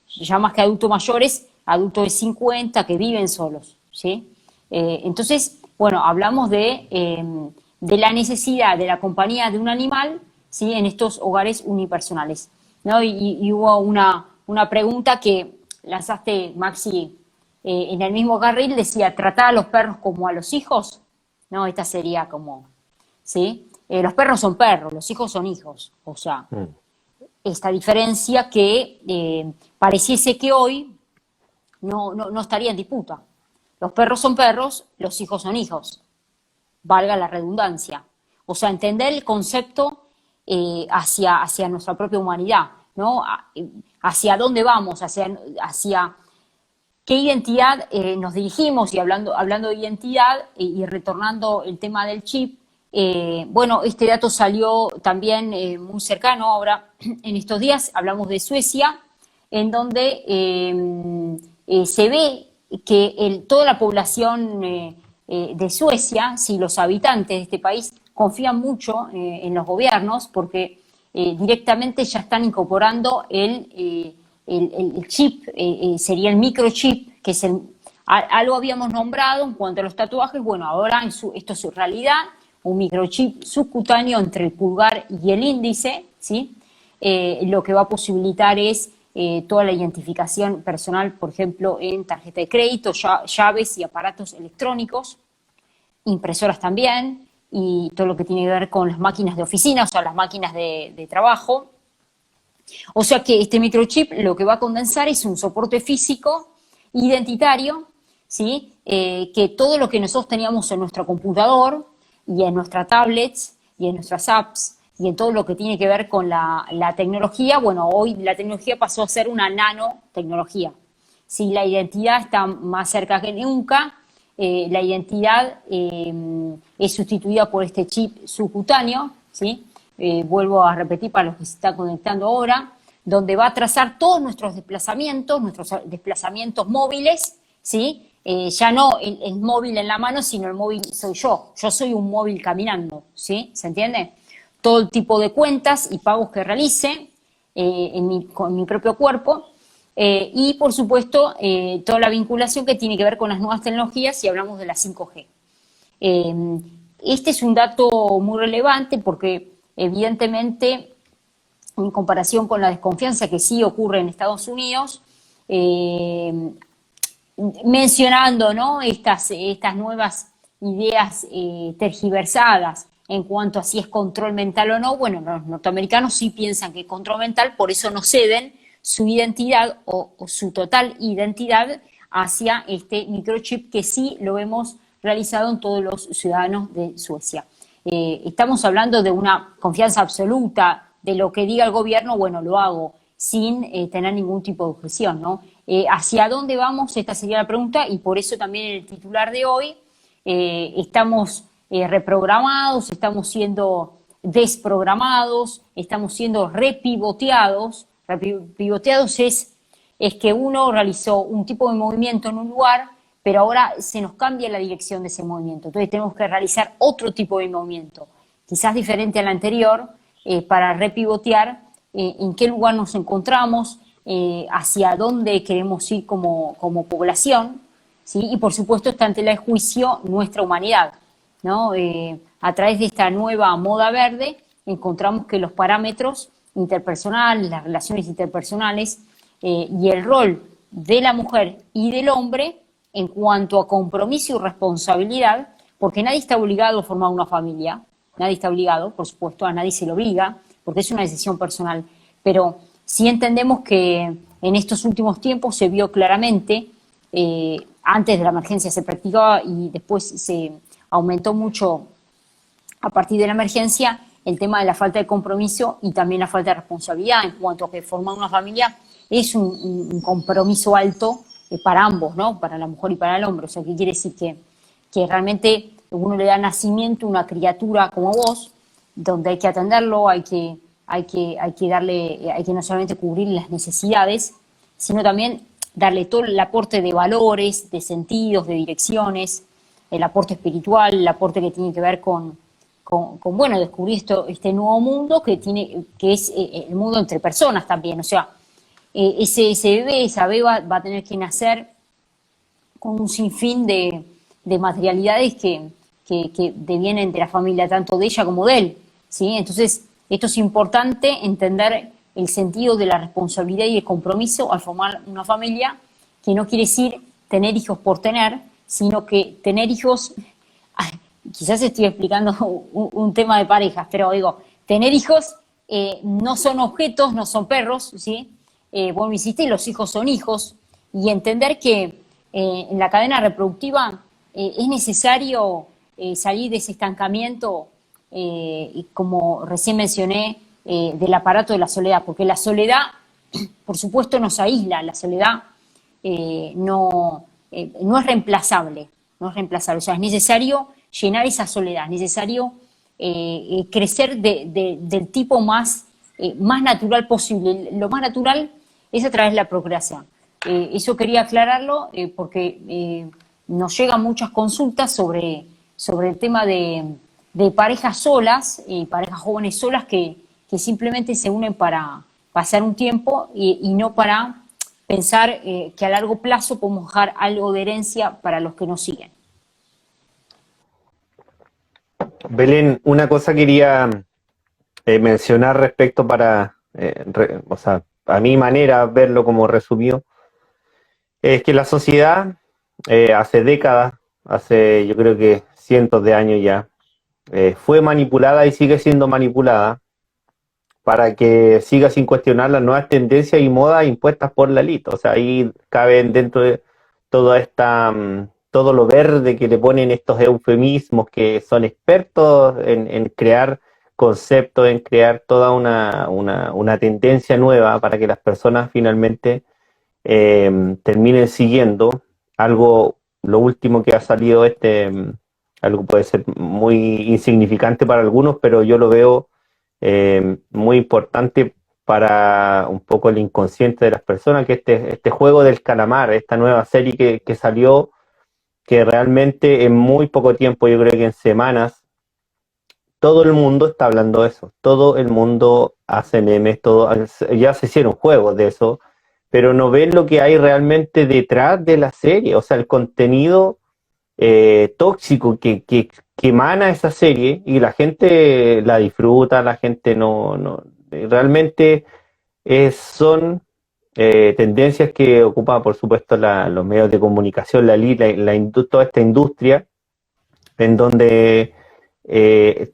ya más que adultos mayores, adultos de 50 que viven solos, ¿sí? Entonces, bueno, hablamos de la necesidad de la compañía de un animal, ¿sí?, en estos hogares unipersonales, ¿no? Y hubo una pregunta que lanzaste, Maxi, en el mismo carril, decía, ¿tratar a los perros como a los hijos? No, esta sería como, ¿sí? los perros son perros, los hijos son hijos. O sea, esta diferencia que pareciese que hoy no estaría en disputa. Los perros son perros, los hijos son hijos, valga la redundancia. O sea, entender el concepto hacia nuestra propia humanidad, ¿no? Hacia dónde vamos, hacia qué identidad nos dirigimos. Y hablando de identidad y retornando el tema del chip, bueno, este dato salió también muy cercano ahora, en estos días, hablamos de Suecia, en donde se ve que toda la población de Suecia, si los habitantes de este país confían mucho en los gobiernos, porque directamente ya están incorporando el chip, sería el microchip, que es algo habíamos nombrado en cuanto a los tatuajes. Bueno, ahora esto es su realidad, un microchip subcutáneo entre el pulgar y el índice, ¿sí? Lo que va a posibilitar es toda la identificación personal, por ejemplo, en tarjeta de crédito, llaves y aparatos electrónicos, impresoras también, y todo lo que tiene que ver con las máquinas de oficina, o sea, las máquinas de trabajo. O sea que este microchip lo que va a condensar es un soporte físico identitario, ¿sí? Que todo lo que nosotros teníamos en nuestro computador y en nuestras tablets y en nuestras apps y en todo lo que tiene que ver con la tecnología, bueno, hoy la tecnología pasó a ser una nanotecnología. Si la identidad está más cerca que nunca, la identidad es sustituida por este chip subcutáneo, ¿sí? Vuelvo a repetir para los que se están conectando ahora, donde va a trazar todos nuestros desplazamientos móviles, ¿sí? Ya no el móvil en la mano, sino el móvil soy yo. Yo soy un móvil caminando, ¿sí? ¿Se entiende? Todo el tipo de cuentas y pagos que realice con mi propio cuerpo. Y, por supuesto, toda la vinculación que tiene que ver con las nuevas tecnologías, y hablamos de la 5G. Este es un dato muy relevante porque, evidentemente, en comparación con la desconfianza que sí ocurre en Estados Unidos, mencionando, ¿no?, estas nuevas ideas tergiversadas en cuanto a si es control mental o no, bueno, los norteamericanos sí piensan que es control mental, por eso no ceden su identidad o su total identidad hacia este microchip que sí lo hemos realizado en todos los ciudadanos de Suecia. Estamos hablando de una confianza absoluta de lo que diga el gobierno, bueno, lo hago sin tener ningún tipo de objeción, ¿no? ¿Hacia dónde vamos? Esta sería la pregunta, y por eso también en el titular de hoy estamos reprogramados, estamos siendo desprogramados, estamos siendo repivoteados. Repivoteados es que uno realizó un tipo de movimiento en un lugar, pero ahora se nos cambia la dirección de ese movimiento. Entonces tenemos que realizar otro tipo de movimiento, quizás diferente al anterior, para repivotear en qué lugar nos encontramos, hacia dónde queremos ir como población, ¿sí? Y por supuesto está ante el juicio nuestra humanidad, ¿no? A través de esta nueva moda verde encontramos que los parámetros interpersonales, las relaciones interpersonales y el rol de la mujer y del hombre en cuanto a compromiso y responsabilidad, porque nadie está obligado a formar una familia, nadie está obligado, por supuesto, a nadie se lo obliga, porque es una decisión personal, pero sí entendemos que en estos últimos tiempos se vio claramente, antes de la emergencia se practicaba y después se aumentó mucho a partir de la emergencia, el tema de la falta de compromiso y también la falta de responsabilidad en cuanto a que formar una familia es un compromiso alto para ambos, ¿no? Para la mujer y para el hombre. O sea, ¿qué quiere decir? Que realmente uno le da nacimiento a una criatura como vos, donde hay que atenderlo, hay que darle, hay que no solamente cubrir las necesidades, sino también darle todo el aporte de valores, de sentidos, de direcciones, el aporte espiritual, el aporte que tiene que ver con bueno, descubrir este nuevo mundo que es el mundo entre personas también. O sea, ese bebé, esa beba va a tener que nacer con un sinfín de materialidades que devienen de la familia, tanto de ella como de él, ¿sí? Entonces, esto es importante, entender el sentido de la responsabilidad y el compromiso al formar una familia, que no quiere decir tener hijos por tener, sino que tener hijos quizás estoy explicando un tema de parejas, pero digo, tener hijos no son objetos, no son perros, ¿sí? Vos me hiciste, los hijos son hijos, y entender que en la cadena reproductiva es necesario salir de ese estancamiento, y como recién mencioné, del aparato de la soledad, porque la soledad, por supuesto, nos aísla, la soledad no es reemplazable, no es reemplazable, o sea, es necesario llenar esa soledad, es necesario crecer del tipo más natural posible. Lo más natural es a través de la procreación. Eso quería aclararlo porque nos llegan muchas consultas sobre el tema de parejas solas, parejas jóvenes solas que simplemente se unen para pasar un tiempo y no para pensar que a largo plazo podemos dejar algo de herencia para los que nos siguen. Belén, una cosa quería mencionar respecto o sea, a mi manera de verlo como resumido, es que la sociedad hace décadas, hace yo creo que cientos de años ya, fue manipulada y sigue siendo manipulada para que siga sin cuestionar las nuevas tendencias y modas impuestas por la élite. O sea, ahí caben dentro de todo lo verde que le ponen estos eufemismos que son expertos en crear conceptos, en crear toda una tendencia nueva para que las personas finalmente terminen siguiendo algo. Lo último que ha salido algo puede ser muy insignificante para algunos, pero yo lo veo muy importante para un poco el inconsciente de las personas, que este juego del calamar, esta nueva serie que salió, que realmente en muy poco tiempo, yo creo que en semanas, todo el mundo está hablando de eso, todo el mundo hace memes, ya se hicieron juegos de eso, pero no ven lo que hay realmente detrás de la serie, o sea, el contenido tóxico que emana esa serie, y la gente la disfruta, la gente no realmente son tendencias que ocupa, por supuesto, los medios de comunicación, toda esta industria, en donde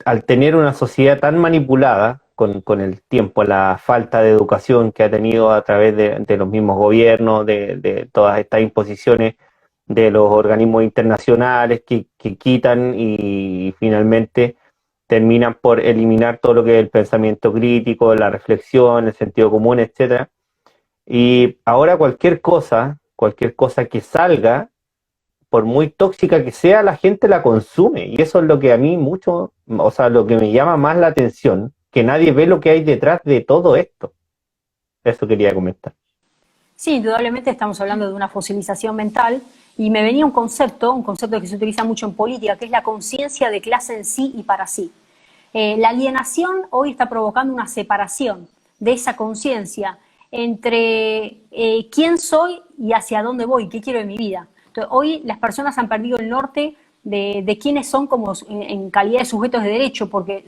al tener una sociedad tan manipulada con el tiempo, la falta de educación que ha tenido a través de los mismos gobiernos, de todas estas imposiciones de los organismos internacionales que quitan y finalmente terminan por eliminar todo lo que es el pensamiento crítico, la reflexión, el sentido común, etcétera. Y ahora cualquier cosa que salga, por muy tóxica que sea, la gente la consume. Y eso es lo que a mí mucho, o sea, lo que me llama más la atención, que nadie ve lo que hay detrás de todo esto. Eso quería comentar. Sí, indudablemente estamos hablando de una fosilización mental y me venía un concepto que se utiliza mucho en política, que es la conciencia de clase en sí y para sí. La alienación hoy está provocando una separación de esa conciencia entre quién soy y hacia dónde voy, qué quiero en mi vida. Entonces, hoy las personas han perdido el norte de quiénes son como en calidad de sujetos de derecho, porque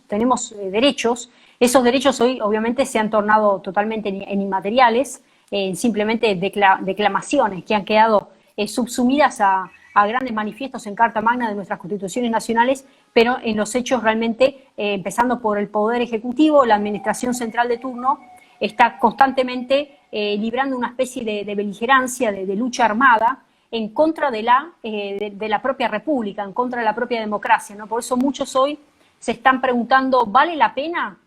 tenemos derechos. Esos derechos hoy obviamente se han tornado totalmente en inmateriales, simplemente declamaciones que han quedado subsumidas a grandes manifiestos en Carta Magna de nuestras constituciones nacionales, pero en los hechos realmente, empezando por el Poder Ejecutivo, la Administración Central de turno, está constantemente librando una especie de beligerancia, de lucha armada, en contra de la propia república, en contra de la propia democracia, ¿no? Por eso muchos hoy se están preguntando, ¿vale la pena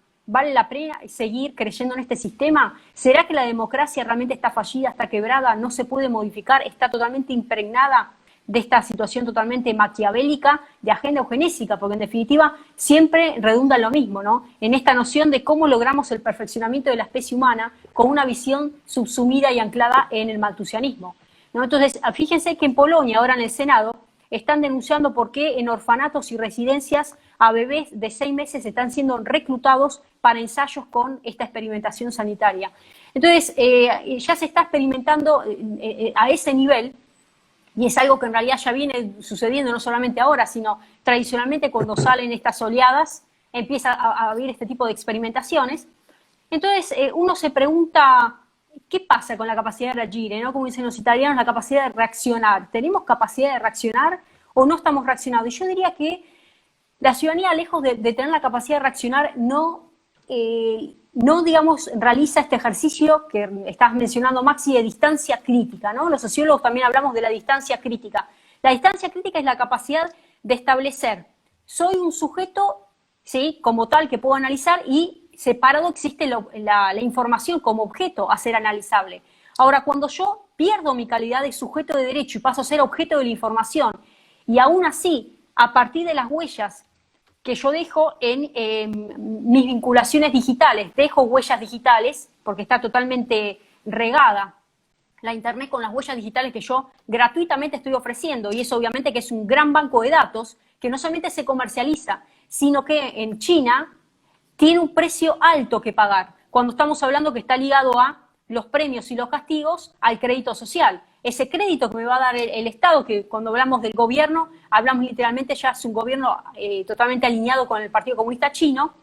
seguir creyendo en este sistema? ¿Será que la democracia realmente está fallida, está quebrada, no se puede modificar, está totalmente impregnada de esta situación totalmente maquiavélica de agenda eugenésica? Porque en definitiva siempre redunda en lo mismo, ¿no? En esta noción de cómo logramos el perfeccionamiento de la especie humana con una visión subsumida y anclada en el maltusianismo, ¿no? Entonces, fíjense que en Polonia, ahora en el Senado, están denunciando por qué en orfanatos y residencias a bebés de 6 meses están siendo reclutados para ensayos con esta experimentación sanitaria. Entonces, ya se está experimentando a ese nivel, y es algo que en realidad ya viene sucediendo no solamente ahora, sino tradicionalmente cuando salen estas oleadas, empieza a haber este tipo de experimentaciones. Entonces, uno se pregunta, ¿qué pasa con la capacidad de reagir, ¿no? Como dicen los italianos, la capacidad de reaccionar. ¿Tenemos capacidad de reaccionar o no estamos reaccionando. Y yo diría que la ciudadanía, lejos de tener la capacidad de reaccionar, no, digamos, realiza este ejercicio que estás mencionando, Maxi, de distancia crítica, ¿no? Los sociólogos también hablamos de la distancia crítica. La distancia crítica es la capacidad de establecer, soy un sujeto, ¿sí?, como tal que puedo analizar, y separado existe la información como objeto a ser analizable. Ahora, cuando yo pierdo mi calidad de sujeto de derecho y paso a ser objeto de la información, y aún así, a partir de las huellas que yo dejo en mis vinculaciones digitales, dejo huellas digitales, porque está totalmente regada la Internet con las huellas digitales que yo gratuitamente estoy ofreciendo, y eso obviamente que es un gran banco de datos que no solamente se comercializa, sino que en China tiene un precio alto que pagar, cuando estamos hablando que está ligado a los premios y los castigos al crédito social. Ese crédito que me va a dar el Estado, que cuando hablamos del gobierno, hablamos literalmente, ya es un gobierno totalmente alineado con el Partido Comunista Chino,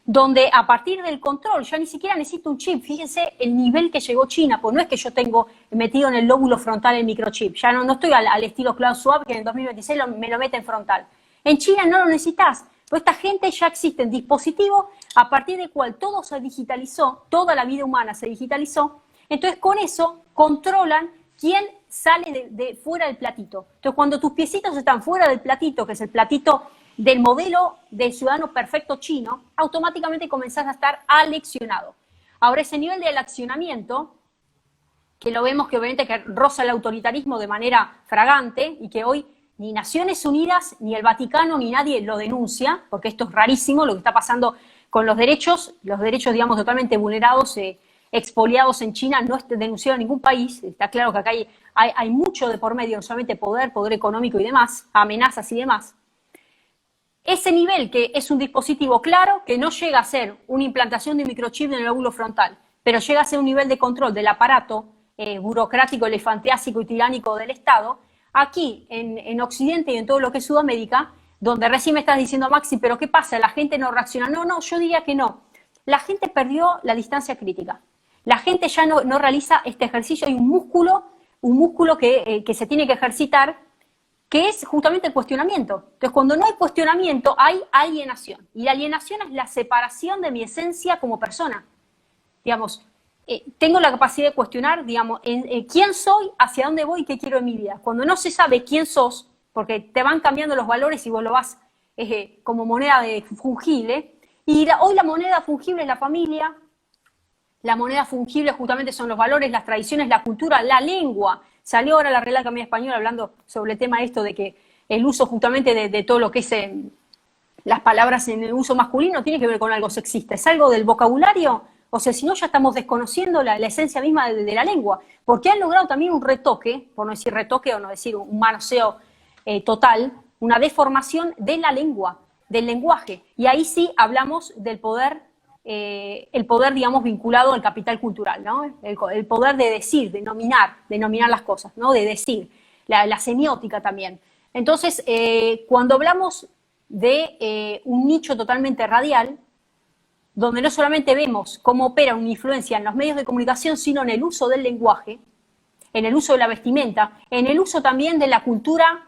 donde a partir del control, ya ni siquiera necesito un chip. Fíjense el nivel que llegó China, pues no es que yo tengo metido en el lóbulo frontal el microchip, ya no estoy al estilo Klaus Schwab, que en el 2026 me lo mete en frontal. En China no lo necesitas, pues esta gente ya existe en dispositivo a partir del cual todo se digitalizó, toda la vida humana se digitalizó, entonces con eso controlan quién sale de fuera del platito. Entonces cuando tus piecitos están fuera del platito, que es el platito del modelo del ciudadano perfecto chino, automáticamente comenzás a estar aleccionado. Ahora, ese nivel de aleccionamiento, que lo vemos que obviamente que roza el autoritarismo de manera fragante, y que hoy ni Naciones Unidas, ni el Vaticano, ni nadie lo denuncia, porque esto es rarísimo lo que está pasando con los derechos, digamos, totalmente vulnerados, expoliados en China, no es denunciado en ningún país. Está claro que acá hay mucho de por medio, no solamente poder económico y demás, amenazas y demás. Ese nivel, que es un dispositivo claro, que no llega a ser una implantación de un microchip en el lóbulo frontal, pero llega a ser un nivel de control del aparato burocrático, elefantiásico y tiránico del Estado, aquí en Occidente y en todo lo que es Sudamérica, donde recién me estás diciendo, Maxi, pero ¿qué pasa? ¿La gente no reacciona? No, yo diría que no. La gente perdió la distancia crítica. La gente ya no realiza este ejercicio. Hay un músculo que se tiene que ejercitar, que es justamente el cuestionamiento. Entonces, cuando no hay cuestionamiento, hay alienación. Y la alienación es la separación de mi esencia como persona. Digamos, tengo la capacidad de cuestionar, digamos, quién soy, hacia dónde voy y qué quiero en mi vida. Cuando no se sabe quién sos, porque te van cambiando los valores y vos lo vas como moneda fungible, y hoy la moneda fungible es la familia, la moneda fungible justamente son los valores, las tradiciones, la cultura, la lengua. Salió ahora la Real Academia Española hablando sobre el tema esto de que el uso justamente de todo lo que es las palabras en el uso masculino tiene que ver con algo sexista. Es algo del vocabulario, o sea, si no ya estamos desconociendo la esencia misma de la lengua, porque han logrado también un retoque, por no decir retoque o no decir un manoseo total, una deformación de la lengua, del lenguaje. Y ahí sí hablamos del poder, digamos, vinculado al capital cultural, ¿no? El poder de decir, de nominar las cosas, ¿no? De decir, la semiótica también. Entonces, cuando hablamos de un nicho totalmente radial, donde no solamente vemos cómo opera una influencia en los medios de comunicación, sino en el uso del lenguaje, en el uso de la vestimenta, en el uso también de la cultura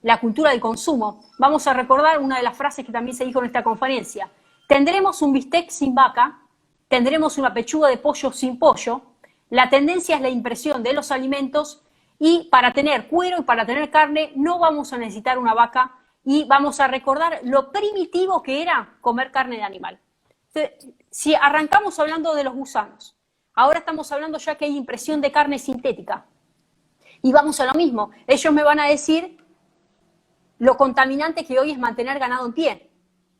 del consumo. Vamos a recordar una de las frases que también se dijo en esta conferencia. Tendremos un bistec sin vaca, tendremos una pechuga de pollo sin pollo, la tendencia es la impresión de los alimentos, y para tener cuero y para tener carne no vamos a necesitar una vaca, y vamos a recordar lo primitivo que era comer carne de animal. Entonces, si arrancamos hablando de los gusanos, ahora estamos hablando ya que hay impresión de carne sintética, y vamos a lo mismo. Ellos me van a decir lo contaminante que hoy es mantener ganado en pie.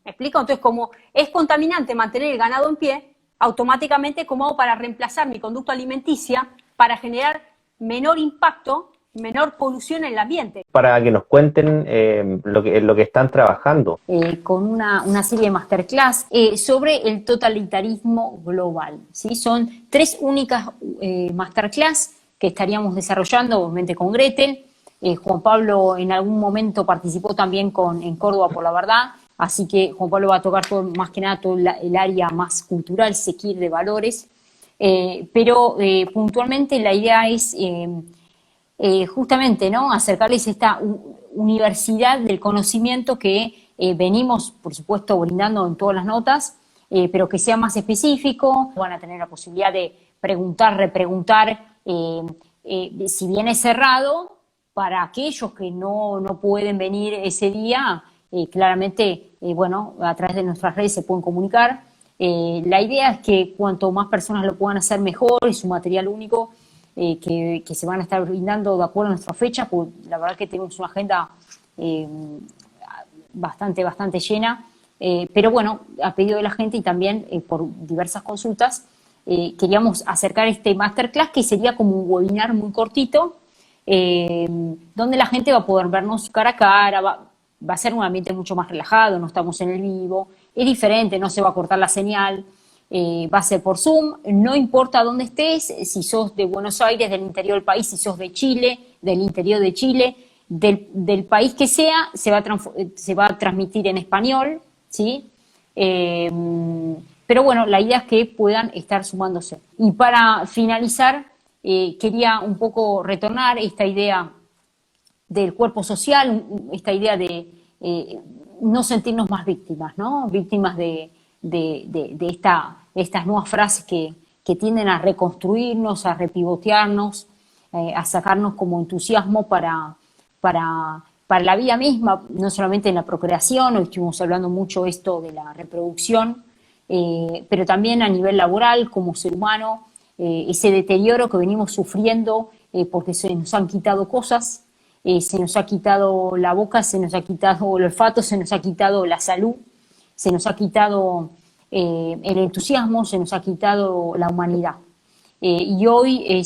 ¿Me explico? Entonces, como es contaminante mantener el ganado en pie, automáticamente, ¿cómo hago para reemplazar mi conducta alimenticia para generar menor impacto, menor polución en el ambiente? Para que nos cuenten lo que están trabajando. Con una serie de masterclass sobre el totalitarismo global, ¿sí? Son 3 únicas masterclass que estaríamos desarrollando, obviamente con Gretel. Juan Pablo en algún momento participó también en Córdoba por la Verdad, así que Juan Pablo va a tocar más que nada todo el área más cultural, se quiere, de valores, pero puntualmente la idea es justamente, ¿no?, acercarles universidad del conocimiento que venimos, por supuesto, brindando en todas las notas, pero que sea más específico. Van a tener la posibilidad de preguntar, repreguntar, si bien es cerrado, para aquellos que no pueden venir ese día, claramente, bueno, a través de nuestras redes se pueden comunicar. La idea es que cuanto más personas lo puedan hacer mejor, y su material único que se van a estar brindando de acuerdo a nuestra fecha, pues la verdad que tenemos una agenda bastante llena, pero bueno, a pedido de la gente y también por diversas consultas, queríamos acercar este masterclass, que sería como un webinar muy cortito, donde la gente va a poder vernos cara a cara, va a ser un ambiente mucho más relajado, no estamos en el vivo, es diferente, no se va a cortar la señal, va a ser por Zoom, no importa dónde estés, si sos de Buenos Aires, del interior del país, si sos de Chile, del interior de Chile, del país que sea, se va a transmitir en español, ¿sí? Pero bueno, la idea es que puedan estar sumándose. Y para finalizar, quería un poco retornar esta idea del cuerpo social, esta idea de no sentirnos más víctimas, ¿no? Víctimas de estas nuevas frases que tienden a reconstruirnos, a repivotearnos, a sacarnos como entusiasmo para la vida misma, no solamente en la procreación. Hoy estuvimos hablando mucho esto de la reproducción, pero también a nivel laboral, como ser humano, ese deterioro que venimos sufriendo porque se nos han quitado cosas, se nos ha quitado la boca, se nos ha quitado el olfato, se nos ha quitado la salud, se nos ha quitado el entusiasmo, se nos ha quitado la humanidad. Y hoy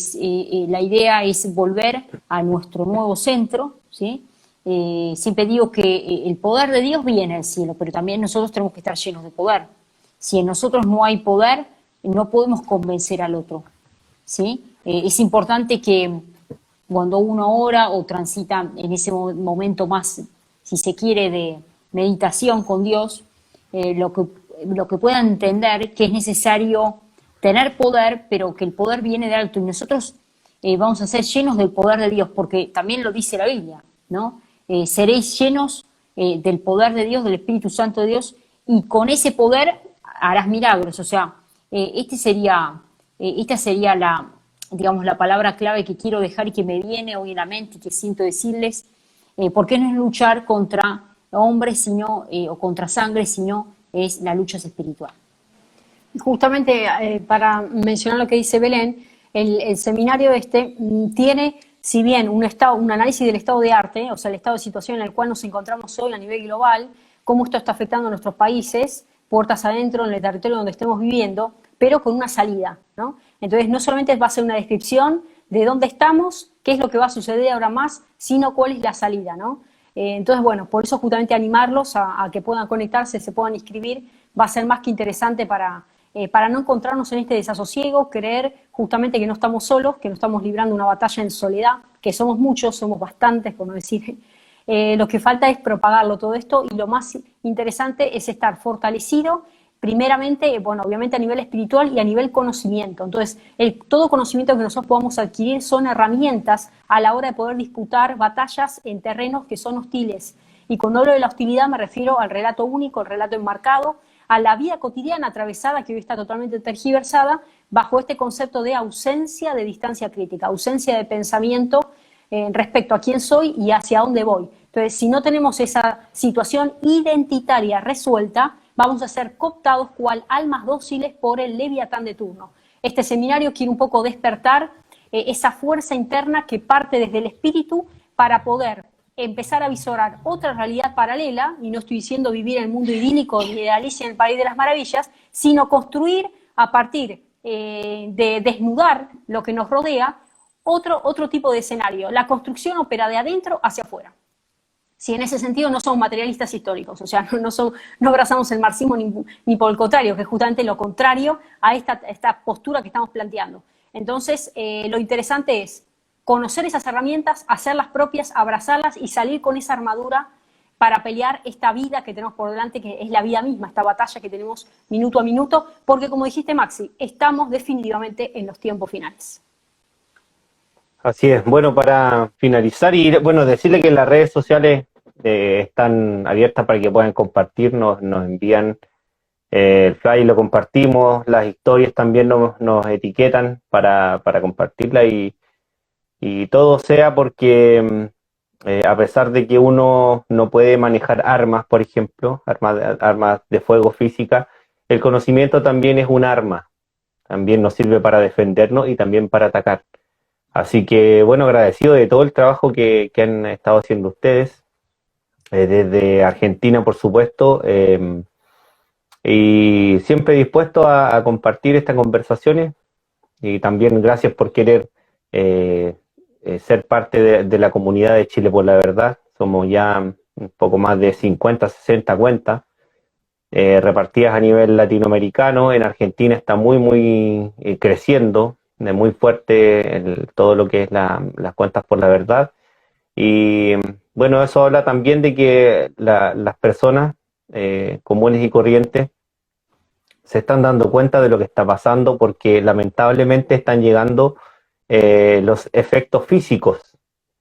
la idea es volver a nuestro nuevo centro, ¿sí? Siempre digo que el poder de Dios viene del cielo, pero también nosotros tenemos que estar llenos de poder. Si en nosotros no hay poder, no podemos convencer al otro, ¿sí? Es importante que cuando uno ora o transita en ese momento más, si se quiere, de meditación con Dios, lo que pueda entender que es necesario tener poder, pero que el poder viene de alto, y nosotros vamos a ser llenos del poder de Dios, porque también lo dice la Biblia, ¿no? Seréis llenos del poder de Dios, del Espíritu Santo de Dios, y con ese poder harás milagros. O sea, esta sería la, digamos, la palabra clave que quiero dejar y que me viene hoy en la mente y que siento decirles, porque no es luchar contra hombres sino, o contra sangre, sino es la lucha espiritual. Justamente para mencionar lo que dice Belén, el seminario tiene, si bien un análisis del estado de arte, o sea, el estado de situación en el cual nos encontramos hoy a nivel global, cómo esto está afectando a nuestros países, puertas adentro, en el territorio donde estemos viviendo, pero con una salida, ¿no? Entonces, no solamente va a ser una descripción de dónde estamos, qué es lo que va a suceder ahora más, sino cuál es la salida, ¿no? Entonces, bueno, por eso justamente animarlos a que puedan conectarse, se puedan inscribir, va a ser más que interesante para no encontrarnos en este desasosiego, creer justamente que no estamos solos, que no estamos librando una batalla en soledad, que somos muchos, somos bastantes, por no decir. Lo que falta es propagarlo todo esto, y lo más interesante es estar fortalecido, primeramente, bueno, obviamente a nivel espiritual y a nivel conocimiento. Entonces, todo conocimiento que nosotros podamos adquirir son herramientas a la hora de poder disputar batallas en terrenos que son hostiles. Y cuando hablo de la hostilidad me refiero al relato único, al relato enmarcado, a la vida cotidiana atravesada, que hoy está totalmente tergiversada, bajo este concepto de ausencia de distancia crítica, ausencia de pensamiento respecto a quién soy y hacia dónde voy. Entonces, si no tenemos esa situación identitaria resuelta, vamos a ser cooptados cual almas dóciles por el leviatán de turno. Este seminario quiere un poco despertar esa fuerza interna que parte desde el espíritu para poder empezar a visorar otra realidad paralela, y no estoy diciendo vivir en el mundo idílico ni de Alicia en el País de las Maravillas, sino construir a partir de desnudar lo que nos rodea otro tipo de escenario. La construcción opera de adentro hacia afuera. Si en ese sentido no somos materialistas históricos, o sea, no abrazamos el marxismo ni por el contrario, que es justamente lo contrario a esta postura que estamos planteando. Entonces, lo interesante es conocer esas herramientas, hacerlas propias, abrazarlas y salir con esa armadura para pelear esta vida que tenemos por delante, que es la vida misma, esta batalla que tenemos minuto a minuto, porque como dijiste, Maxi, estamos definitivamente en los tiempos finales. Así es. Bueno, para finalizar y bueno, decirle que las redes sociales están abiertas para que puedan compartirnos, nos envían el flyer, lo compartimos, las historias también nos etiquetan para compartirla y todo sea porque a pesar de que uno no puede manejar armas, por ejemplo, armas de fuego física, el conocimiento también es un arma, también nos sirve para defendernos y también para atacar. Así que, bueno, agradecido de todo el trabajo que han estado haciendo ustedes, desde Argentina, por supuesto, y siempre dispuesto a compartir estas conversaciones y también gracias por querer ser parte de la comunidad de Chile por la Verdad. Somos ya un poco más de 50, 60 cuentas repartidas a nivel latinoamericano. En Argentina está muy creciendo, muy fuerte todo lo que es las cuentas por la verdad. Y bueno, eso habla también de que las personas comunes y corrientes se están dando cuenta de lo que está pasando porque lamentablemente están llegando los efectos físicos,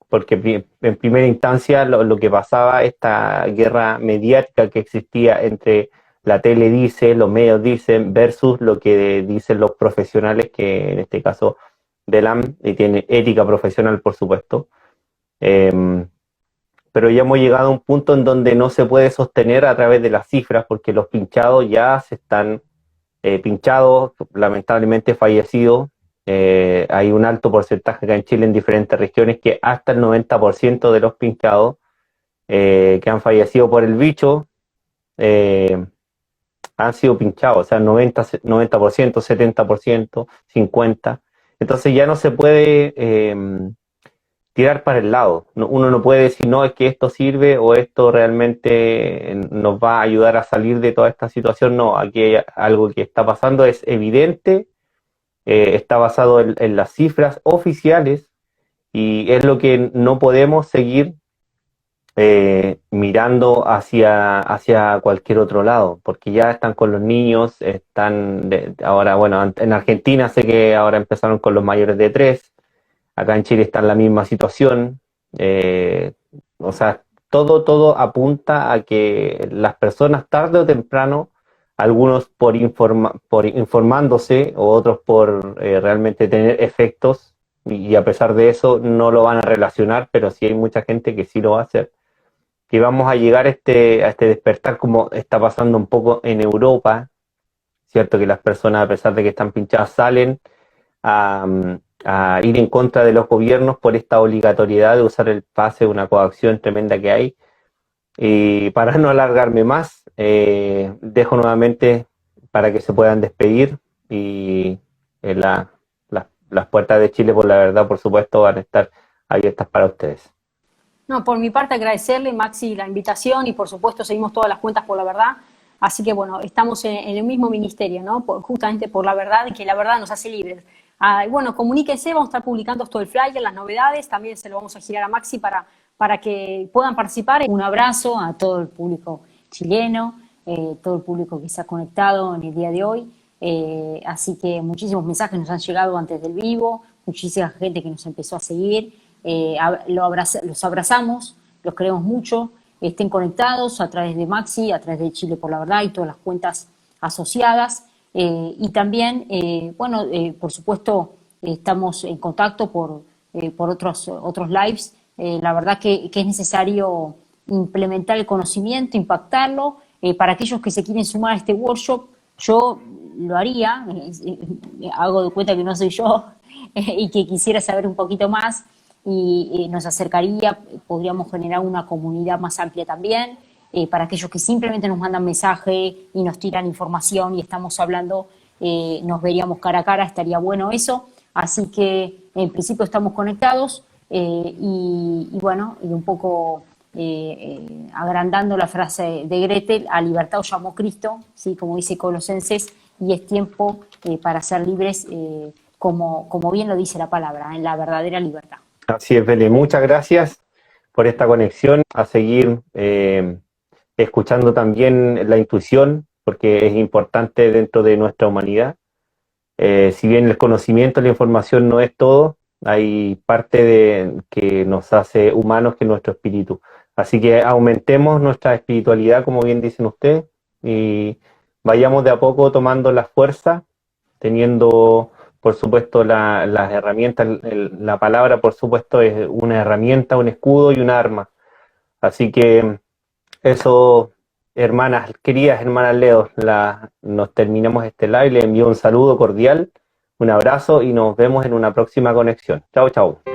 porque en primera instancia lo que pasaba, esta guerra mediática que existía entre la tele dice, los medios dicen, versus lo que dicen los profesionales, que en este caso velan y tienen ética profesional, por supuesto. Pero ya hemos llegado a un punto en donde no se puede sostener a través de las cifras, porque los pinchados ya se están pinchados, lamentablemente fallecidos. Hay un alto porcentaje acá en Chile en diferentes regiones que hasta el 90% de los pinchados que han fallecido por el bicho han sido pinchados, o sea, 90%, 70%, 50%. Entonces ya no se puede tirar para el lado. Uno no puede decir, no, es que esto sirve o esto realmente nos va a ayudar a salir de toda esta situación. No, aquí hay algo que está pasando, es evidente, está basado en las cifras oficiales y es lo que no podemos seguir mirando hacia cualquier otro lado, porque ya están con los niños, ahora, bueno, en Argentina sé que ahora empezaron con los mayores de 3. Acá en Chile está en la misma situación. O sea, todo apunta a que las personas tarde o temprano, algunos por informándose o otros por realmente tener efectos, y a pesar de eso no lo van a relacionar, pero sí hay mucha gente que sí lo va a hacer, que vamos a llegar a este despertar como está pasando un poco en Europa, ¿cierto? Que las personas, a pesar de que están pinchadas, salen a, a ir en contra de los gobiernos por esta obligatoriedad de usar el pase, una coacción tremenda que hay. Y para no alargarme más, dejo nuevamente para que se puedan despedir y las puertas de Chile por la Verdad, por supuesto, van a estar abiertas para ustedes. No, por mi parte agradecerle, Maxi, la invitación y por supuesto seguimos todas las cuentas por la verdad. Así que bueno, estamos en el mismo ministerio, ¿no? Justamente por la verdad y que la verdad nos hace libres. Bueno, comuníquense, vamos a estar publicando todo el flyer, las novedades, también se lo vamos a girar a Maxi para que puedan participar. Un abrazo a todo el público chileno, todo el público que se ha conectado en el día de hoy. Así que muchísimos mensajes nos han llegado antes del vivo, muchísima gente que nos empezó a seguir. Los abrazamos, los queremos mucho. Estén conectados a través de Maxi, a través de Chile por la Verdad y todas las cuentas asociadas. Y también, por supuesto, estamos en contacto por otros lives. La verdad que es necesario implementar el conocimiento, impactarlo. Para aquellos que se quieren sumar a este workshop, yo lo haría, hago de cuenta que no soy yo y que quisiera saber un poquito más y nos acercaría, podríamos generar una comunidad más amplia también. Para aquellos que simplemente nos mandan mensaje y nos tiran información y estamos hablando, nos veríamos cara a cara, estaría bueno eso. Así que en principio estamos conectados y un poco agrandando la frase de Gretel, a libertad os llamó Cristo, ¿sí? Como dice Colosenses, y es tiempo para ser libres, como bien lo dice la palabra, en la verdadera libertad. Así es, Bele, muchas gracias por esta conexión, a seguir escuchando también la intuición, porque es importante dentro de nuestra humanidad. Si bien el conocimiento, la información no es todo, hay parte de que nos hace humanos que es nuestro espíritu. Así que aumentemos nuestra espiritualidad, como bien dicen ustedes, y vayamos de a poco tomando la fuerza, teniendo, por supuesto, las herramientas. La palabra, por supuesto, es una herramienta, un escudo y un arma. Así que eso, hermanas, queridas hermanas Leo, nos terminamos este live. Les envío un saludo cordial, un abrazo y nos vemos en una próxima conexión. Chao, chao.